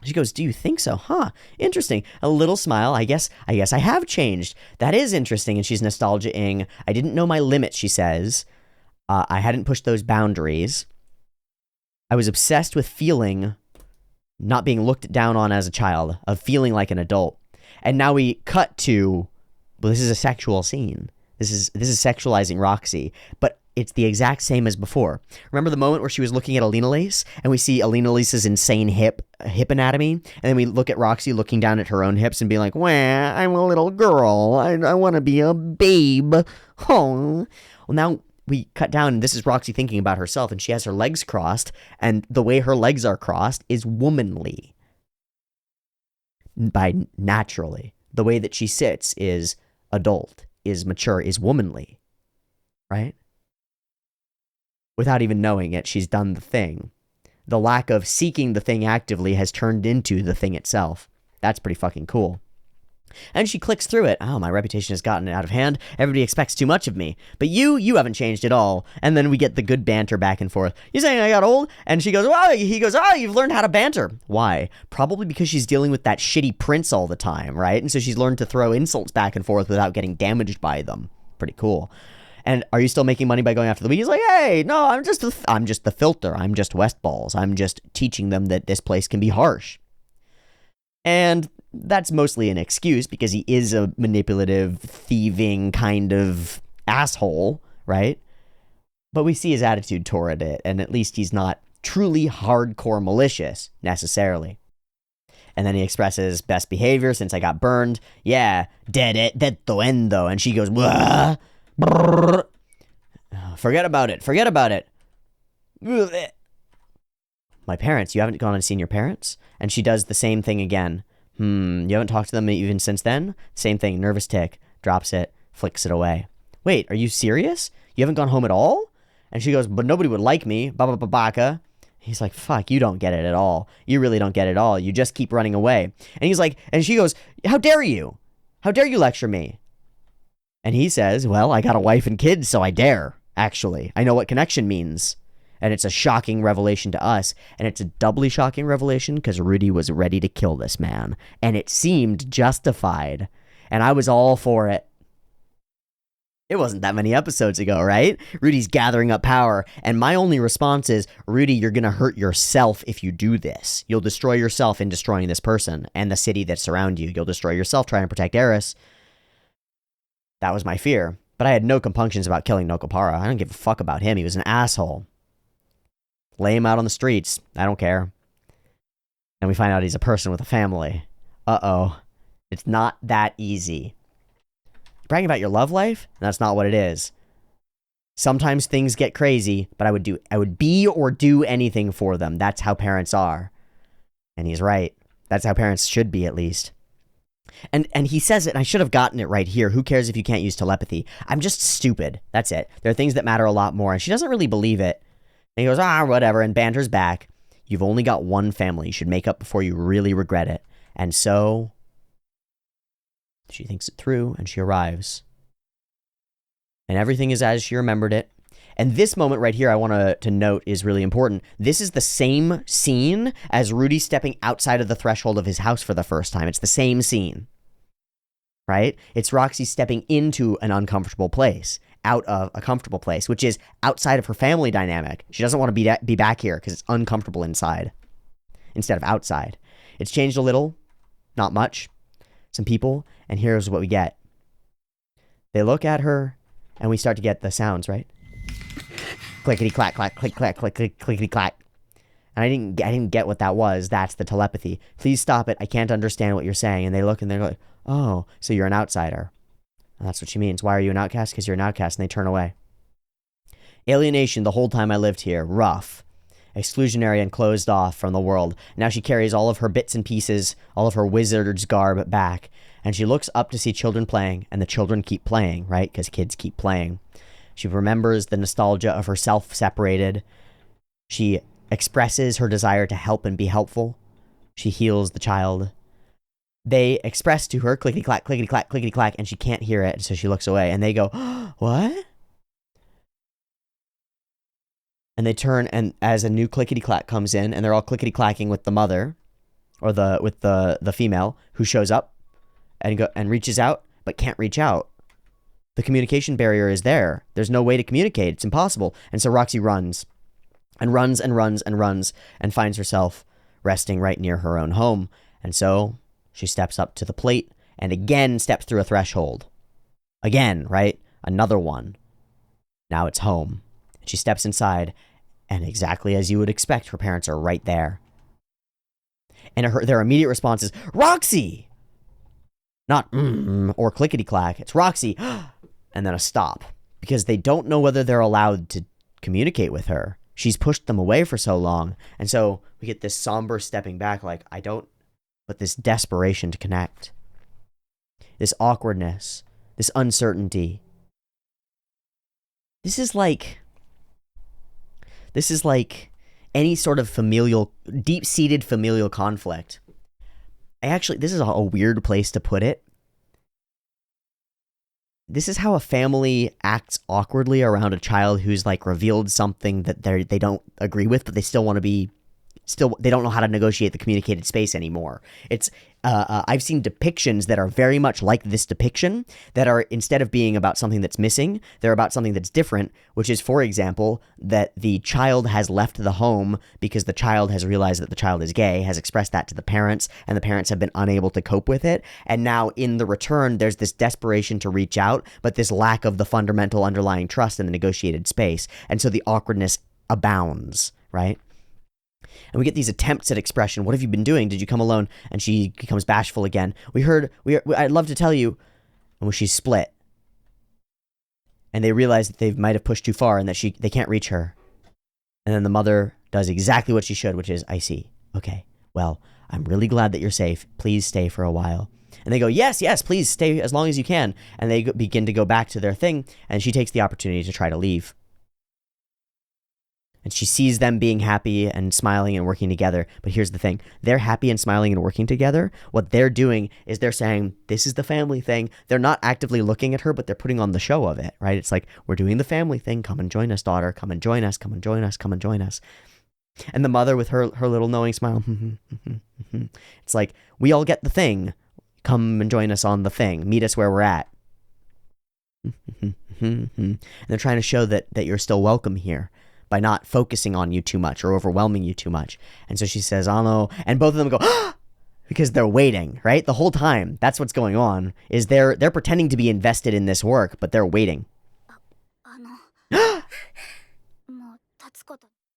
[SPEAKER 1] She goes, do you think so? Huh, interesting. A little smile. I guess I have changed. That is interesting. And she's nostalgia-ing. I didn't know my limits, she says. I hadn't pushed those boundaries. I was obsessed with feeling not being looked down on as a child, of feeling like an adult. And now we cut to, well, this is a sexual scene. This is sexualizing Roxy, but it's the exact same as before. Remember the moment where she was looking at Alina Lace, and we see Alina Lace's insane hip anatomy, and then we look at Roxy looking down at her own hips and being like, "Wah, I'm a little girl. I want to be a babe." Oh. Well, now we cut down, and this is Roxy thinking about herself, and she has her legs crossed, and the way her legs are crossed is womanly. By naturally. The way that she sits is adult, is mature, is womanly. Right? Without even knowing it, she's done the thing. The lack of seeking the thing actively has turned into the thing itself. That's pretty fucking cool. And she clicks through it. Oh, my reputation has gotten out of hand. Everybody expects too much of me. But you haven't changed at all. And then we get the good banter back and forth. You saying I got old? And she goes, well, he goes, oh, you've learned how to banter. Why? Probably because she's dealing with that shitty prince all the time, right? And so she's learned to throw insults back and forth without getting damaged by them. Pretty cool. And are you still making money by going after the weed? He's like, hey, no, I'm just the filter. I'm just Westballs. I'm just teaching them that this place can be harsh. And that's mostly an excuse because he is a manipulative, thieving kind of asshole, right? But we see his attitude toward it, and at least he's not truly hardcore malicious, necessarily. And then he expresses best behavior since I got burned. Yeah, detto endo. And she goes, wah, brrr. Forget about it. My parents, you haven't gone and seen your parents? And she does the same thing again. You haven't talked to them even since then? Same thing, nervous tick, drops it, flicks it away. Wait, are you serious? You haven't gone home at all? And she goes, but nobody would like me, baka. He's like, fuck, you don't get it at all. You really don't get it at all. You just keep running away. And he's like, and she goes, how dare you? How dare you lecture me? And he says, well, I got a wife and kids, so I dare, actually. I know what connection means. And it's a shocking revelation to us. And it's a doubly shocking revelation because Rudy was ready to kill this man. And it seemed justified. And I was all for it. It wasn't that many episodes ago, right? Rudy's gathering up power. And my only response is, Rudy, you're going to hurt yourself if you do this. You'll destroy yourself in destroying this person and the city that surrounds you. You'll destroy yourself trying to protect Eris. That was my fear. But I had no compunctions about killing Nokopara. I don't give a fuck about him. He was an asshole. Lay him out on the streets. I don't care. And we find out he's a person with a family. Uh-oh. It's not that easy. Bragging about your love life? That's not what it is. Sometimes things get crazy, but I would be or do anything for them. That's how parents are. And he's right. That's how parents should be, at least. And he says it, and I should have gotten it right here. Who cares if you can't use telepathy? I'm just stupid. That's it. There are things that matter a lot more. And she doesn't really believe it. And he goes, whatever, and banter's back. You've only got one family. You should make up before you really regret it. And so she thinks it through and she arrives. And everything is as she remembered it. And this moment right here I want to note is really important. This is the same scene as Rudy stepping outside of the threshold of his house for the first time. It's the same scene, right? It's Roxy stepping into an uncomfortable place, out of a comfortable place, which is outside of her family dynamic. She doesn't want to be back here because it's uncomfortable inside instead of outside. It's changed a little, not much, some people, and here's what we get. They look at her, and we start to get the sounds, right? Clickety clack clack click clack click click clickety clack. And I didn't get what that was. That's the telepathy. Please stop it. I can't understand what you're saying. And they look and they're like, oh, so you're an outsider. And that's what she means. Why are you an outcast? Because you're an outcast. And they turn away. Alienation the whole time I lived here. Rough. Exclusionary and closed off from the world. Now she carries all of her bits and pieces, all of her wizard's garb back. And she looks up to see children playing. And the children keep playing, right? Because kids keep playing. She remembers the nostalgia of herself separated. She expresses her desire to help and be helpful. She heals the child. They express to her clickety-clack, clickety-clack, clickety-clack, and she can't hear it, so she looks away. And they go, what? And they turn, and as a new clickety-clack comes in, and they're all clickety-clacking with the mother, or with the female, who shows up and reaches out, but can't reach out. The communication barrier is there. There's no way to communicate. It's impossible. And so Roxy runs. And runs and runs and runs and finds herself resting right near her own home. And so she steps up to the plate and again steps through a threshold. Again, right? Another one. Now it's home. She steps inside, and exactly as you would expect, her parents are right there. And their immediate response is, Roxy! Not or clickety-clack. It's Roxy! And then a stop. Because they don't know whether they're allowed to communicate with her. She's pushed them away for so long. And so we get this somber stepping back like, but this desperation to connect. This awkwardness. This uncertainty. This is like any sort of deep-seated familial conflict. This is a weird place to put it. This is how a family acts awkwardly around a child who's like revealed something that they don't agree with, but they still want to be, they don't know how to negotiate the communicated space anymore. It's I've seen depictions that are very much like this depiction that are, instead of being about something that's missing, they're about something that's different, which is, for example, that the child has left the home because the child has realized that the child is gay, has expressed that to the parents, and the parents have been unable to cope with it. And now in the return, there's this desperation to reach out, but this lack of the fundamental underlying trust in the negotiated space. And so the awkwardness abounds, right? And we get these attempts at expression. What have you been doing? Did you come alone? And she becomes bashful again. I'd love to tell you. And when she's split. And they realize that they might have pushed too far and that they can't reach her. And then the mother does exactly what she should, which is, I see. Okay, well, I'm really glad that you're safe. Please stay for a while. And they go, yes, please stay as long as you can. And they begin to go back to their thing. And she takes the opportunity to try to leave. And she sees them being happy and smiling and working together. But here's the thing. They're happy and smiling and working together. What they're doing is they're saying, this is the family thing. They're not actively looking at her, but they're putting on the show of it, right? It's like, we're doing the family thing. Come and join us, daughter. Come and join us. Come and join us. Come and join us. And the mother with her little knowing smile. It's like, we all get the thing. Come and join us on the thing. Meet us where we're at. And they're trying to show that you're still welcome here, by not focusing on you too much or overwhelming you too much. And so she says, oh no. And both of them go, ah! Because they're waiting, right? The whole time. That's what's going on, is they're pretending to be invested in this work, but they're waiting.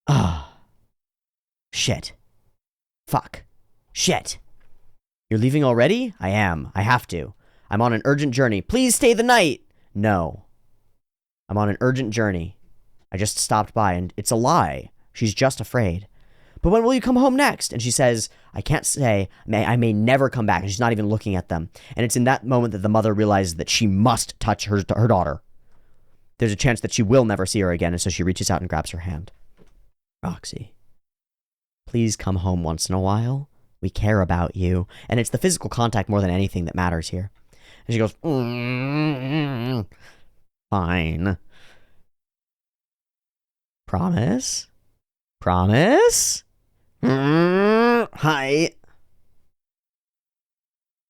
[SPEAKER 1] Ah. Shit. Fuck. Shit. You're leaving already? I am. I have to. I'm on an urgent journey. Please stay the night. No. I'm on an urgent journey. I just stopped by, and it's a lie. She's just afraid. But when will you come home next? And she says, I can't say. I may never come back. And she's not even looking at them. And it's in that moment that the mother realizes that she must touch her daughter. There's a chance that she will never see her again, and so she reaches out and grabs her hand. Roxy, please come home once in a while. We care about you. And it's the physical contact more than anything that matters here. And she goes, fine. Promise? Promise? Hi.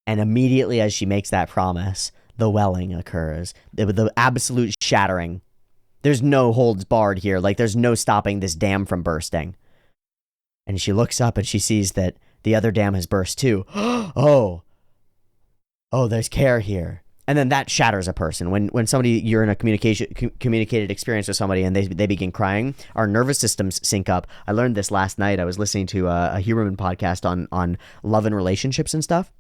[SPEAKER 1] And immediately as she makes that promise, the welling occurs. The absolute shattering. There's no holds barred here. Like, there's no stopping this dam from bursting. And she looks up and she sees that the other dam has burst too. Oh, there's care here. And then that shatters a person. When somebody, you're in a communicated experience with somebody and they begin crying, our nervous systems sync up. I learned this last night. I was listening to a Huberman podcast on love and relationships and stuff.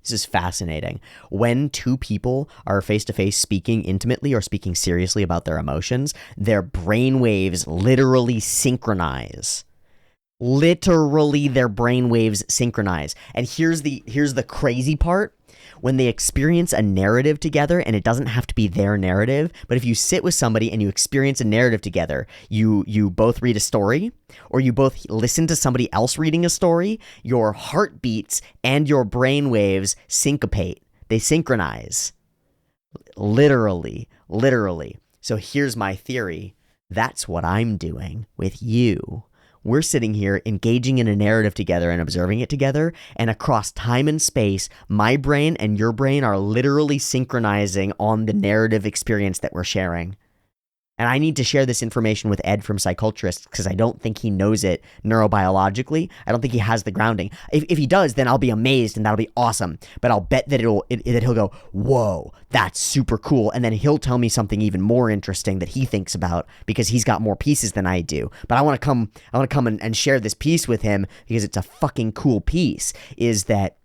[SPEAKER 1] This is fascinating. When two people are face-to-face speaking intimately or speaking seriously about their emotions, their brain waves literally synchronize. Literally, their brain waves synchronize. And here's the crazy part. When they experience a narrative together, and it doesn't have to be their narrative, but if you sit with somebody and you experience a narrative together, you both read a story, or you both listen to somebody else reading a story, your heartbeats and your brain waves syncopate. They synchronize. Literally. So here's my theory. That's what I'm doing with you. We're sitting here engaging in a narrative together and observing it together, and across time and space, my brain and your brain are literally synchronizing on the narrative experience that we're sharing. And I need to share this information with Ed from Psyculturist because I don't think he knows it neurobiologically. I don't think he has the grounding. If he does, then I'll be amazed and that'll be awesome. But I'll bet that that he'll go, whoa, that's super cool. And then he'll tell me something even more interesting that he thinks about because he's got more pieces than I do. But I want to come and share this piece with him because it's a fucking cool piece, is that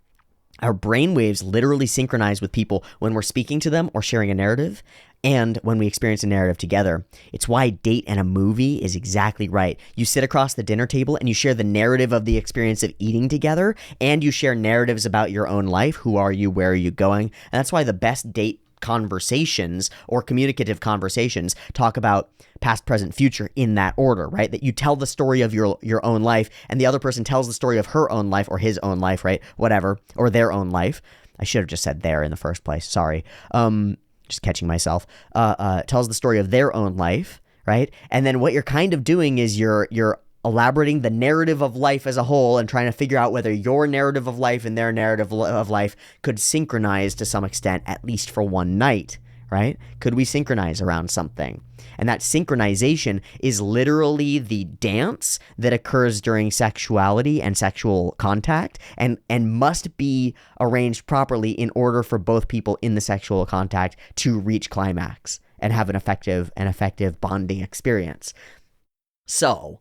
[SPEAKER 1] our brainwaves literally synchronize with people when we're speaking to them or sharing a narrative, and when we experience a narrative together. It's why date and a movie is exactly right. You sit across the dinner table and you share the narrative of the experience of eating together, and you share narratives about your own life. Who are you? Where are you going? And that's why the best date conversations or communicative conversations talk about past, present, future in that order, right? That you tell the story of your own life and the other person tells the story of her own life or his own life, right? Whatever, or their own life. I should have just said there in the first place. Sorry. Just catching myself. Tells the story of their own life, right? And then what you're kind of doing is you're elaborating the narrative of life as a whole and trying to figure out whether your narrative of life and their narrative of life could synchronize to some extent, at least for one night, right? Could we synchronize around something? And that synchronization is literally the dance that occurs during sexuality and sexual contact, and must be arranged properly in order for both people in the sexual contact to reach climax and have an effective bonding experience. So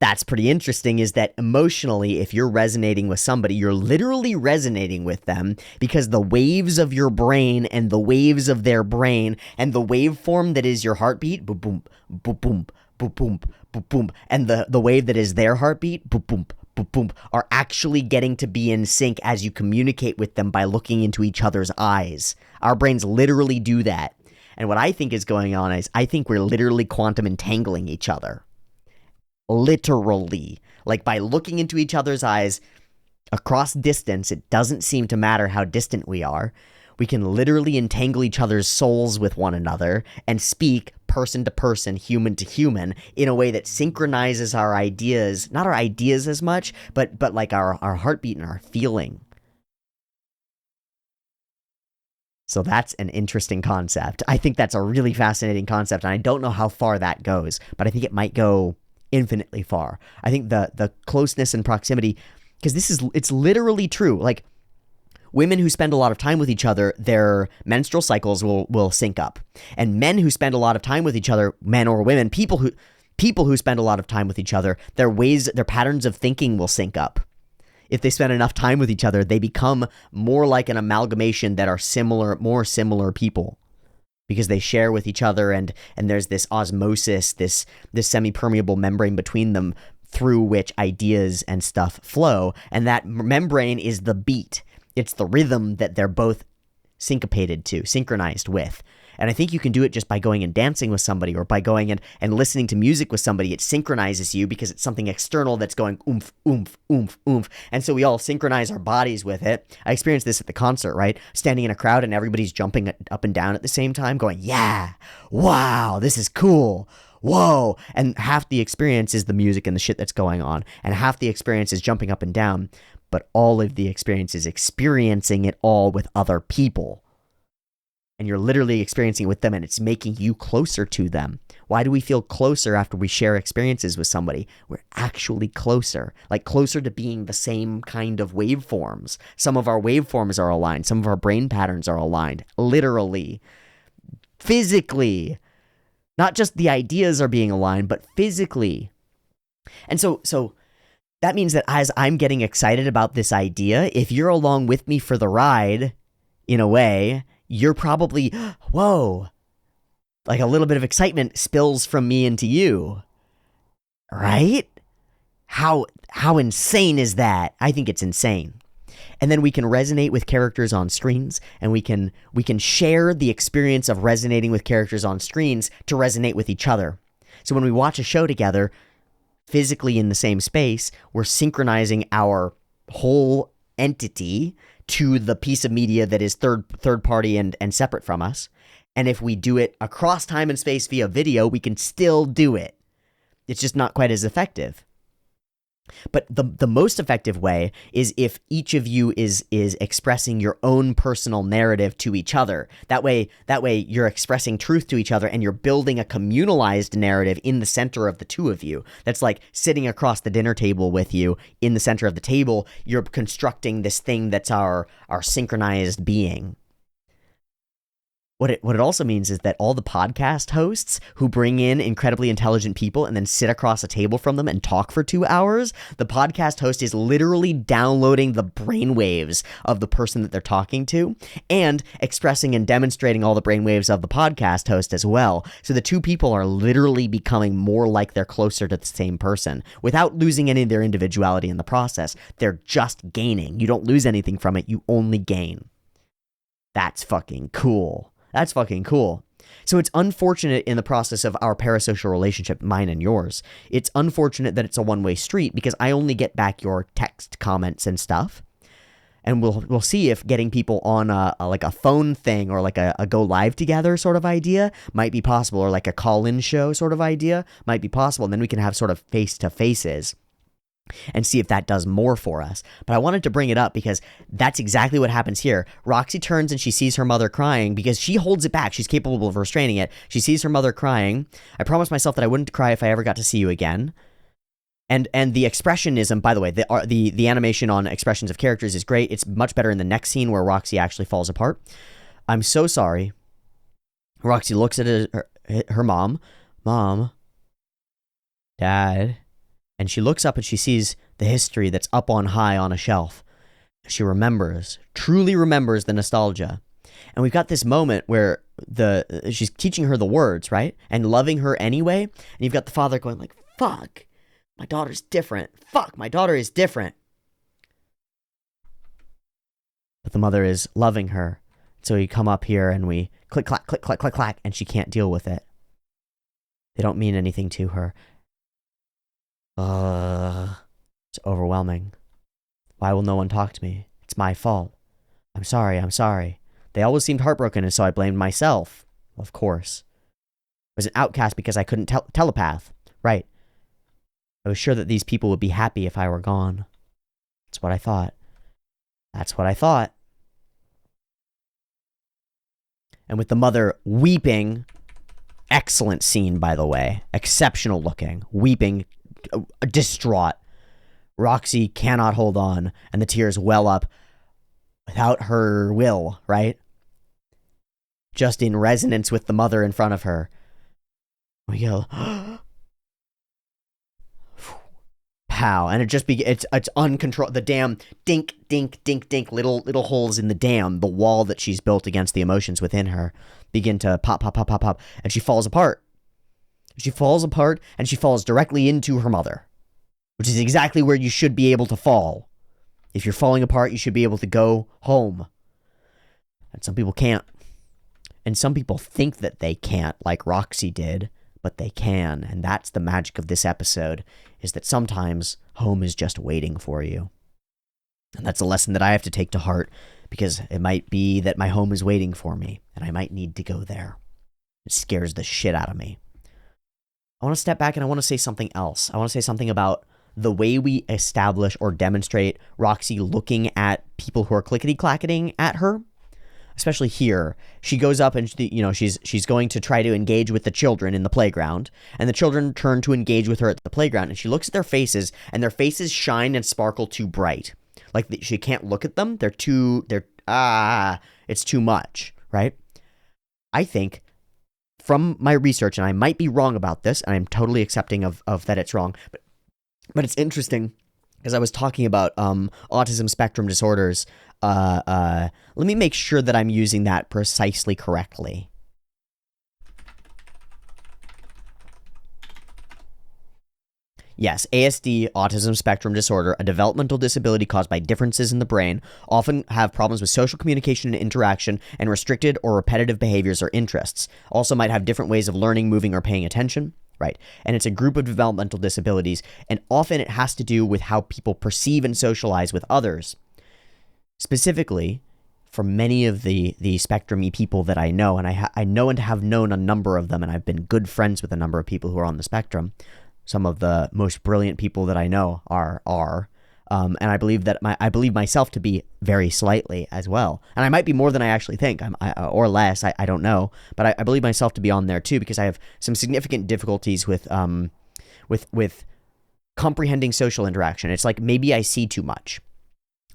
[SPEAKER 1] that's pretty interesting, is that emotionally, if you're resonating with somebody, you're literally resonating with them because the waves of your brain and the waves of their brain and the waveform that is your heartbeat, boom, boom, boom, boom, boom, boom, boom, boom, and the wave that is their heartbeat, boom, boom, boom, boom, are actually getting to be in sync as you communicate with them by looking into each other's eyes. Our brains literally do that. And what I think is going on is I think we're literally quantum entangling each other. Literally, like by looking into each other's eyes across distance. It doesn't seem to matter how distant we are. We can literally entangle each other's souls with one another and speak person to person, human to human, in a way that synchronizes our ideas, not our ideas as much, but like our heartbeat and our feeling. So that's an interesting concept. I think that's a really fascinating concept, and I don't know how far that goes, but I think it might go infinitely far. I think the closeness and proximity, because it's literally true. Like, women who spend a lot of time with each other, their menstrual cycles will sync up. And men who spend a lot of time with each other, men or women, people who spend a lot of time with each other, their patterns of thinking will sync up. If they spend enough time with each other, they become more like an amalgamation that are more similar people, because they share with each other, and there's this osmosis, this semi-permeable membrane between them through which ideas and stuff flow, and that membrane is the beat. It's the rhythm that they're both syncopated to, synchronized with. And I think you can do it just by going and dancing with somebody or by going and listening to music with somebody. It synchronizes you because it's something external that's going oomph, oomph, oomph, oomph. And so we all synchronize our bodies with it. I experienced this at the concert, right? Standing in a crowd and everybody's jumping up and down at the same time going, yeah, wow, this is cool. Whoa. And half the experience is the music and the shit that's going on. And half the experience is jumping up and down. But all of the experience is experiencing it all with other people. And you're literally experiencing it with them, and it's making you closer to them. Why do we feel closer after we share experiences with somebody? We're actually closer, like closer to being the same kind of waveforms. Some of our waveforms are aligned. Some of our brain patterns are aligned, literally, physically. Not just the ideas are being aligned, but physically. And so that means that as I'm getting excited about this idea, if you're along with me for the ride, in a way, you're probably, whoa, like a little bit of excitement spills from me into you, right? How insane is that? I think it's insane. And then we can resonate with characters on screens, and we can share the experience of resonating with characters on screens to resonate with each other. So when we watch a show together, physically in the same space, we're synchronizing our whole entity to the piece of media that is third party and separate from us. And if we do it across time and space via video, we can still do it. It's just not quite as effective. But the most effective way is if each of you is expressing your own personal narrative to each other. That way you're expressing truth to each other, and you're building a communalized narrative in the center of the two of you. That's like sitting across the dinner table with you in the center of the table. You're constructing this thing that's our synchronized being. What it also means is that all the podcast hosts who bring in incredibly intelligent people and then sit across a table from them and talk for 2 hours, the podcast host is literally downloading the brainwaves of the person that they're talking to and expressing and demonstrating all the brainwaves of the podcast host as well. So the two people are literally becoming more like they're closer to the same person without losing any of their individuality in the process. They're just gaining. You don't lose anything from it. You only gain. That's fucking cool. That's fucking cool. So it's unfortunate in the process of our parasocial relationship, mine and yours. It's unfortunate that it's a one-way street because I only get back your text comments and stuff. And we'll see if getting people on like a phone thing or like a go live together sort of idea might be possible, or like a call-in show sort of idea might be possible. And then we can have sort of face-to-faces and see if that does more for us. But I wanted to bring it up because that's exactly what happens here. Roxy turns and she sees her mother crying because she holds it back. She's capable of restraining it. She sees her mother crying. I promised myself that I wouldn't cry if I ever got to see you again. And the expressionism, by the way, the animation on expressions of characters is great. It's much better in the next scene where Roxy actually falls apart. I'm so sorry. Roxy looks at her mom. Mom. Dad. And she looks up and she sees the history that's up on high on a shelf. She remembers, truly remembers the nostalgia. And we've got this moment where she's teaching her the words, right? And loving her anyway. And you've got the father going like, fuck, my daughter's different. Fuck, my daughter is different. But the mother is loving her. So you come up here and we click, clack, click, clack, click, clack, and she can't deal with it. They don't mean anything to her. It's overwhelming. Why will no one talk to me? It's my fault. I'm sorry. They always seemed heartbroken, and so I blamed myself. Of course. I was an outcast because I couldn't telepath. Right. I was sure that these people would be happy if I were gone. That's what I thought. And with the mother weeping, excellent scene, by the way. Exceptional looking. Weeping, distraught. Roxy cannot hold on, and the tears well up without her will, right? Just in resonance with the mother in front of her. We go, pow, and it's uncontrolled. The damn dink, dink, dink, dink, little holes in the dam, the wall that she's built against the emotions within her, begin to pop, pop, pop, pop, pop, and she falls apart. She falls apart, and she falls directly into her mother, which is exactly where you should be able to fall. If you're falling apart, you should be able to go home. And some people can't. And some people think that they can't, like Roxy did, but they can. And that's the magic of this episode, is that sometimes home is just waiting for you. And that's a lesson that I have to take to heart, because it might be that my home is waiting for me and I might need to go there. It scares the shit out of me. I want to step back and I want to say something else. I want to say something about the way we establish or demonstrate Roxy looking at people who are clickety-clacketing at her. Especially here, she goes up and she's going to try to engage with the children in the playground, and the children turn to engage with her at the playground, and she looks at their faces, and their faces shine and sparkle too bright. Like she can't look at them. It's too much, right? I think from my research, and I might be wrong about this, and I'm totally accepting of that it's wrong, but it's interesting, because I was talking about autism spectrum disorders. Let me make sure that I'm using that precisely correctly. Yes, ASD, autism spectrum disorder, a developmental disability caused by differences in the brain, often have problems with social communication and interaction, and restricted or repetitive behaviors or interests. Also might have different ways of learning, moving, or paying attention. Right. And it's a group of developmental disabilities, and often it has to do with how people perceive and socialize with others. Specifically, for many of the spectrum-y people that I know, and I know and have known a number of them, and I've been good friends with a number of people who are on the spectrum. Some of the most brilliant people that I know are. And I believe that I believe myself to be very slightly as well. And I might be more than I actually think, or less. I don't know. But I believe myself to be on there too, because I have some significant difficulties with comprehending social interaction. It's like maybe I see too much,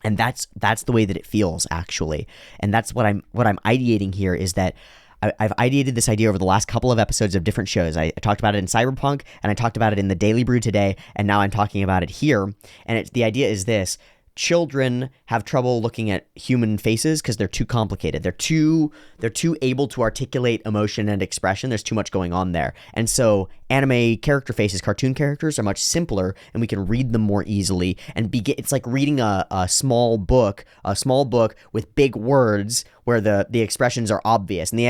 [SPEAKER 1] and that's the way that it feels actually. And that's what I'm ideating here, is that I've ideated this idea over the last couple of episodes of different shows. I talked about it in Cyberpunk, and I talked about it in the Daily Brew today, and now I'm talking about it here. And the idea is this: children have trouble looking at human faces because they're too complicated. They're too able to articulate emotion and expression. There's too much going on there. And so anime character faces, cartoon characters, are much simpler, and we can read them more easily. And it's like reading a small book with big words where the expressions are obvious. And the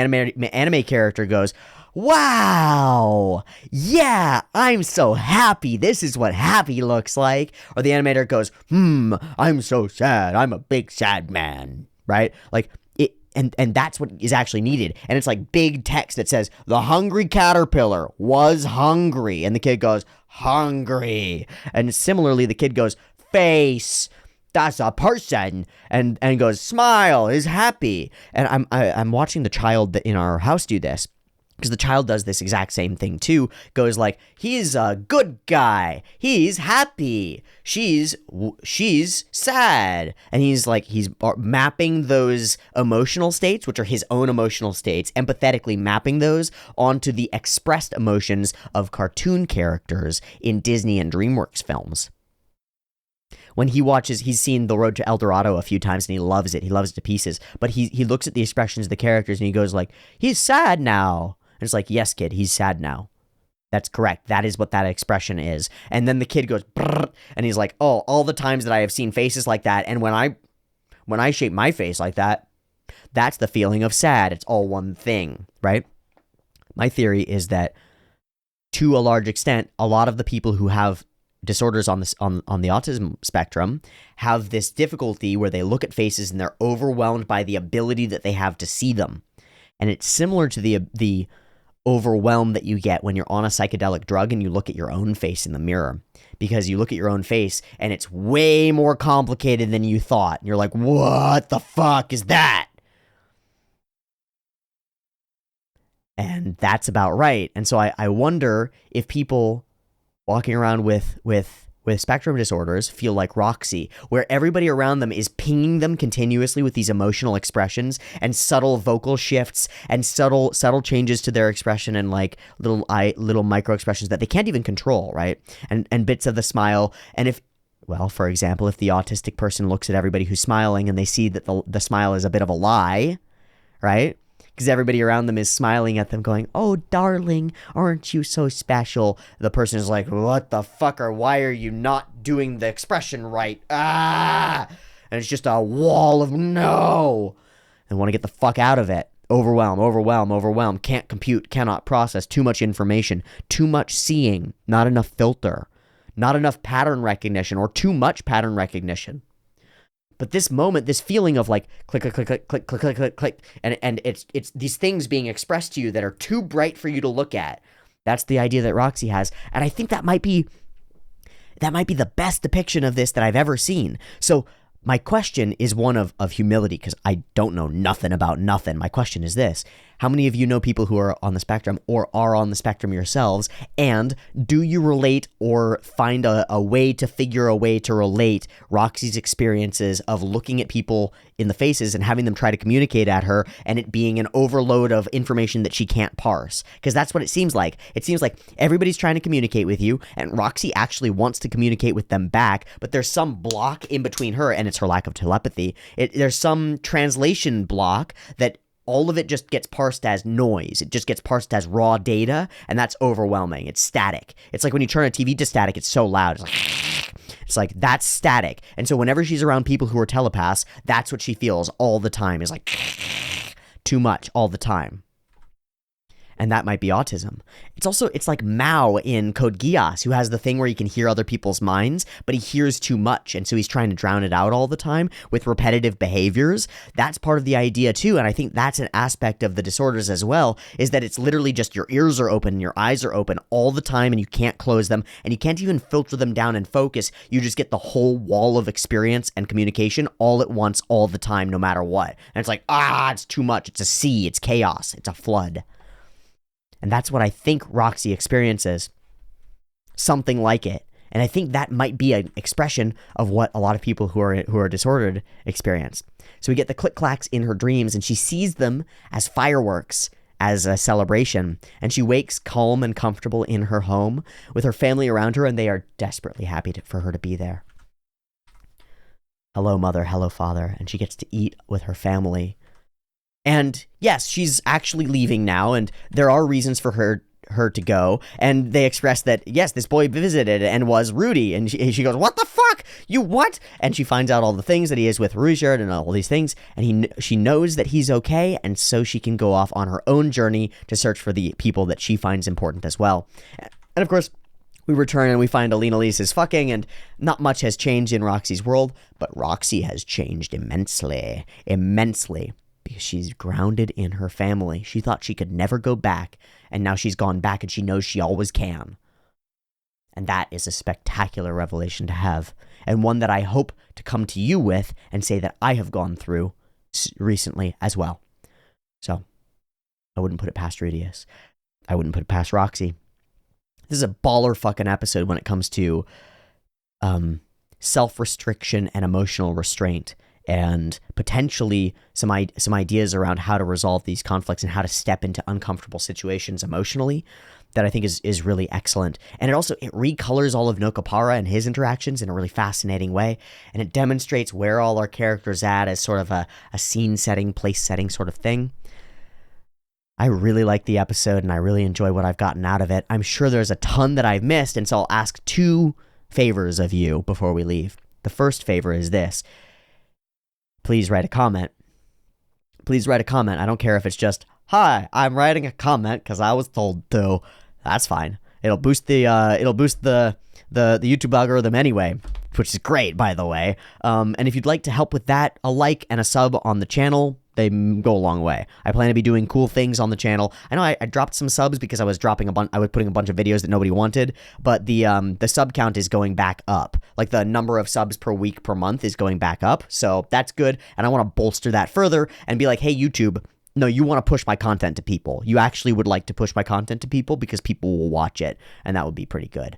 [SPEAKER 1] anime character goes, "Wow, yeah, I'm so happy. This is what happy looks like." Or the animator goes, "I'm so sad. I'm a big sad man." Right? Like it, and that's what is actually needed. And it's like big text that says, "The hungry caterpillar was hungry." And the kid goes, "Hungry." And similarly, the kid goes, "Face. That's a person," and goes, "Smile is happy." And I'm watching the child in our house do this, because the child does this exact same thing too. Goes like, "He's a good guy. He's happy. She's sad." And he's mapping those emotional states, which are his own emotional states, empathetically mapping those onto the expressed emotions of cartoon characters in Disney and DreamWorks films. When he's seen The Road to El Dorado a few times, and he loves it. He loves it to pieces. But he looks at the expressions of the characters, and he goes like, "He's sad now." And it's like, "Yes, kid, he's sad now. That's correct. That is what that expression is." And then the kid goes, "Brrr," and he's like, "Oh, all the times that I have seen faces like that, and when I shape my face like that, that's the feeling of sad. It's all one thing," right? My theory is that, to a large extent, a lot of the people who have disorders on the autism spectrum have this difficulty where they look at faces and they're overwhelmed by the ability that they have to see them. And it's similar to the overwhelm that you get when you're on a psychedelic drug and you look at your own face in the mirror, because you look at your own face and it's way more complicated than you thought. And you're like, "What the fuck is that?" And that's about right. And so I wonder if people walking around with spectrum disorders feel like Roxy, where everybody around them is pinging them continuously with these emotional expressions and subtle vocal shifts and subtle changes to their expression, and like little micro expressions that they can't even control, right? And bits of the smile. And for example, if the autistic person looks at everybody who's smiling and they see that the smile is a bit of a lie, right? Because everybody around them is smiling at them going, "Oh, darling, aren't you so special?" The person is like, "What the fuck, or why are you not doing the expression right? Ah!" And it's just a wall of no, and want to get the fuck out of it. overwhelm, can't compute, cannot process, too much information, too much seeing, not enough filter, not enough pattern recognition, or too much pattern recognition. But this moment, this feeling of like click, click, click, click, click, click, click, click, click, and it's these things being expressed to you that are too bright for you to look at. That's the idea that Roxy has, and I think that might be the best depiction of this that I've ever seen. So my question is one of humility, because I don't know nothing about nothing. My question is this: how many of you know people who are on the spectrum or are on the spectrum yourselves? And do you relate or find a way to figure a way to relate Roxy's experiences of looking at people in the faces and having them try to communicate at her, and it being an overload of information that she can't parse? Because that's what it seems like. It seems like everybody's trying to communicate with you, and Roxy actually wants to communicate with them back, but there's some block in between her, and it's her lack of telepathy. There's some translation block that all of it just gets parsed as noise. It just gets parsed as raw data, and that's overwhelming. It's static. It's like when you turn a TV to static, it's so loud. It's like that's static. And so whenever she's around people who are telepaths, that's what she feels all the time, is like too much all the time. And that might be autism. It's like Mao in Code Geass, who has the thing where he can hear other people's minds, but he hears too much, and so he's trying to drown it out all the time with repetitive behaviors. That's part of the idea too, and I think that's an aspect of the disorders as well, is that it's literally just your ears are open, your eyes are open all the time, and you can't close them, and you can't even filter them down and focus. You just get the whole wall of experience and communication all at once, all the time, no matter what. And it's like, it's too much. It's a sea. It's chaos. It's a flood. And that's what I think Roxy experiences. Something like it. And I think that might be an expression of what a lot of people who are disordered experience. So we get the click-clacks in her dreams, and she sees them as fireworks, as a celebration. And she wakes calm and comfortable in her home with her family around her, and they are desperately happy for her to be there. Hello, mother. Hello, father. And she gets to eat with her family. And yes, she's actually leaving now, and there are reasons for her to go. And they express that, yes, this boy visited and was Rudy. And she goes, what the fuck? You what? And she finds out all the things that he is with Rougeard and all these things. And she knows that he's okay, and so she can go off on her own journey to search for the people that she finds important as well. And of course, we return and we find Alina Lise is fucking, and not much has changed in Roxy's world, but Roxy has changed immensely. Because she's grounded in her family. She thought she could never go back, and now she's gone back, and she knows she always can. And that is a spectacular revelation to have, and one that I hope to come to you with and say that I have gone through recently as well. So, I wouldn't put it past Rudius. I wouldn't put it past Roxy. This is a baller fucking episode when it comes to self-restriction and emotional restraint, and potentially some ideas around how to resolve these conflicts and how to step into uncomfortable situations emotionally, that I think is really excellent. And it recolors all of Nokapara and his interactions in a really fascinating way, and it demonstrates where all our characters at as sort of a scene setting, place setting sort of thing. I really like the episode, and I really enjoy what I've gotten out of it. I'm sure there's a ton that I've missed, and so I'll ask two favors of you before we leave. The first favor is this. Please write a comment. Please write a comment. I don't care if it's just, hi, I'm writing a comment because I was told to. That's fine. It'll boost the YouTube algorithm anyway, which is great, by the way. And if you'd like to help with that, a like and a sub on the channel, they go a long way. I plan to be doing cool things on the channel. I know I dropped some subs because I was putting a bunch of videos that nobody wanted, but the sub count is going back up. Like the number of subs per week per month is going back up, so that's good. And I want to bolster that further and be like, hey, YouTube, no, you want to push my content to people. You actually would like to push my content to people because people will watch it, and that would be pretty good.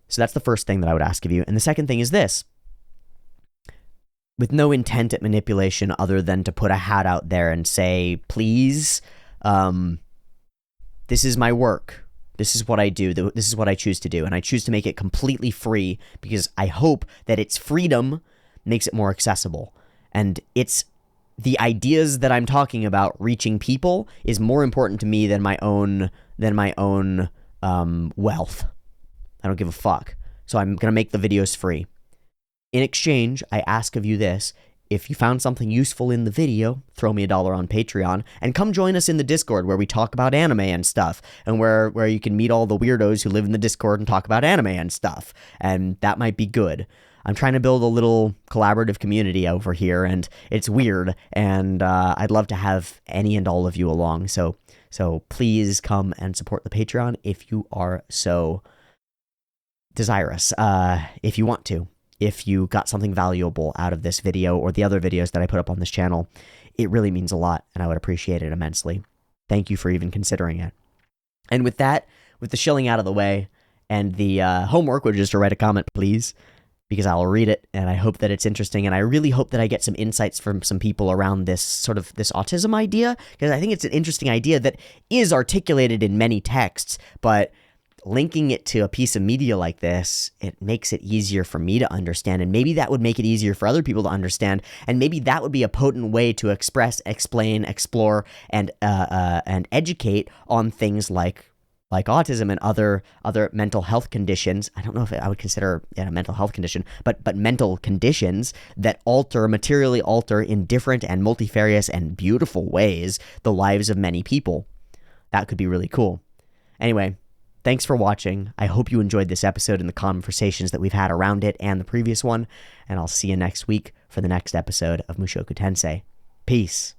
[SPEAKER 1] So that's the first thing that I would ask of you. And the second thing is this. With no intent at manipulation other than to put a hat out there and say, please, this is my work. This is what I do. This is what I choose to do. And I choose to make it completely free because I hope that its freedom makes it more accessible. And it's the ideas that I'm talking about reaching people is more important to me than my own wealth. I don't give a fuck. So I'm going to make the videos free. In exchange, I ask of you this. if you found something useful in the video, throw me $1 on Patreon, and come join us in the Discord where we talk about anime and stuff, and where you can meet all the weirdos who live in the Discord and talk about anime and stuff, and that might be good. I'm trying to build a little collaborative community over here, and it's weird, and I'd love to have any and all of you along, so please come and support the Patreon if you are so desirous, if you want to. If you got something valuable out of this video or the other videos that I put up on this channel, it really means a lot, and I would appreciate it immensely. Thank you for even considering it. And with that, with the shilling out of the way, and the homework, which is to write a comment, please, because I'll read it, and I hope that it's interesting, and I really hope that I get some insights from some people around this this autism idea, because I think it's an interesting idea that is articulated in many texts, but linking it to a piece of media like this, it makes it easier for me to understand, and maybe that would make it easier for other people to understand, and maybe that would be a potent way to express, explain, explore, and educate on things like autism and other mental health conditions. I don't know if I would consider it a mental health condition, but mental conditions that materially alter in different and multifarious and beautiful ways the lives of many people. That could be really cool. Anyway, thanks for watching. I hope you enjoyed this episode and the conversations that we've had around it and the previous one, and I'll see you next week for the next episode of Mushoku Tensei. Peace.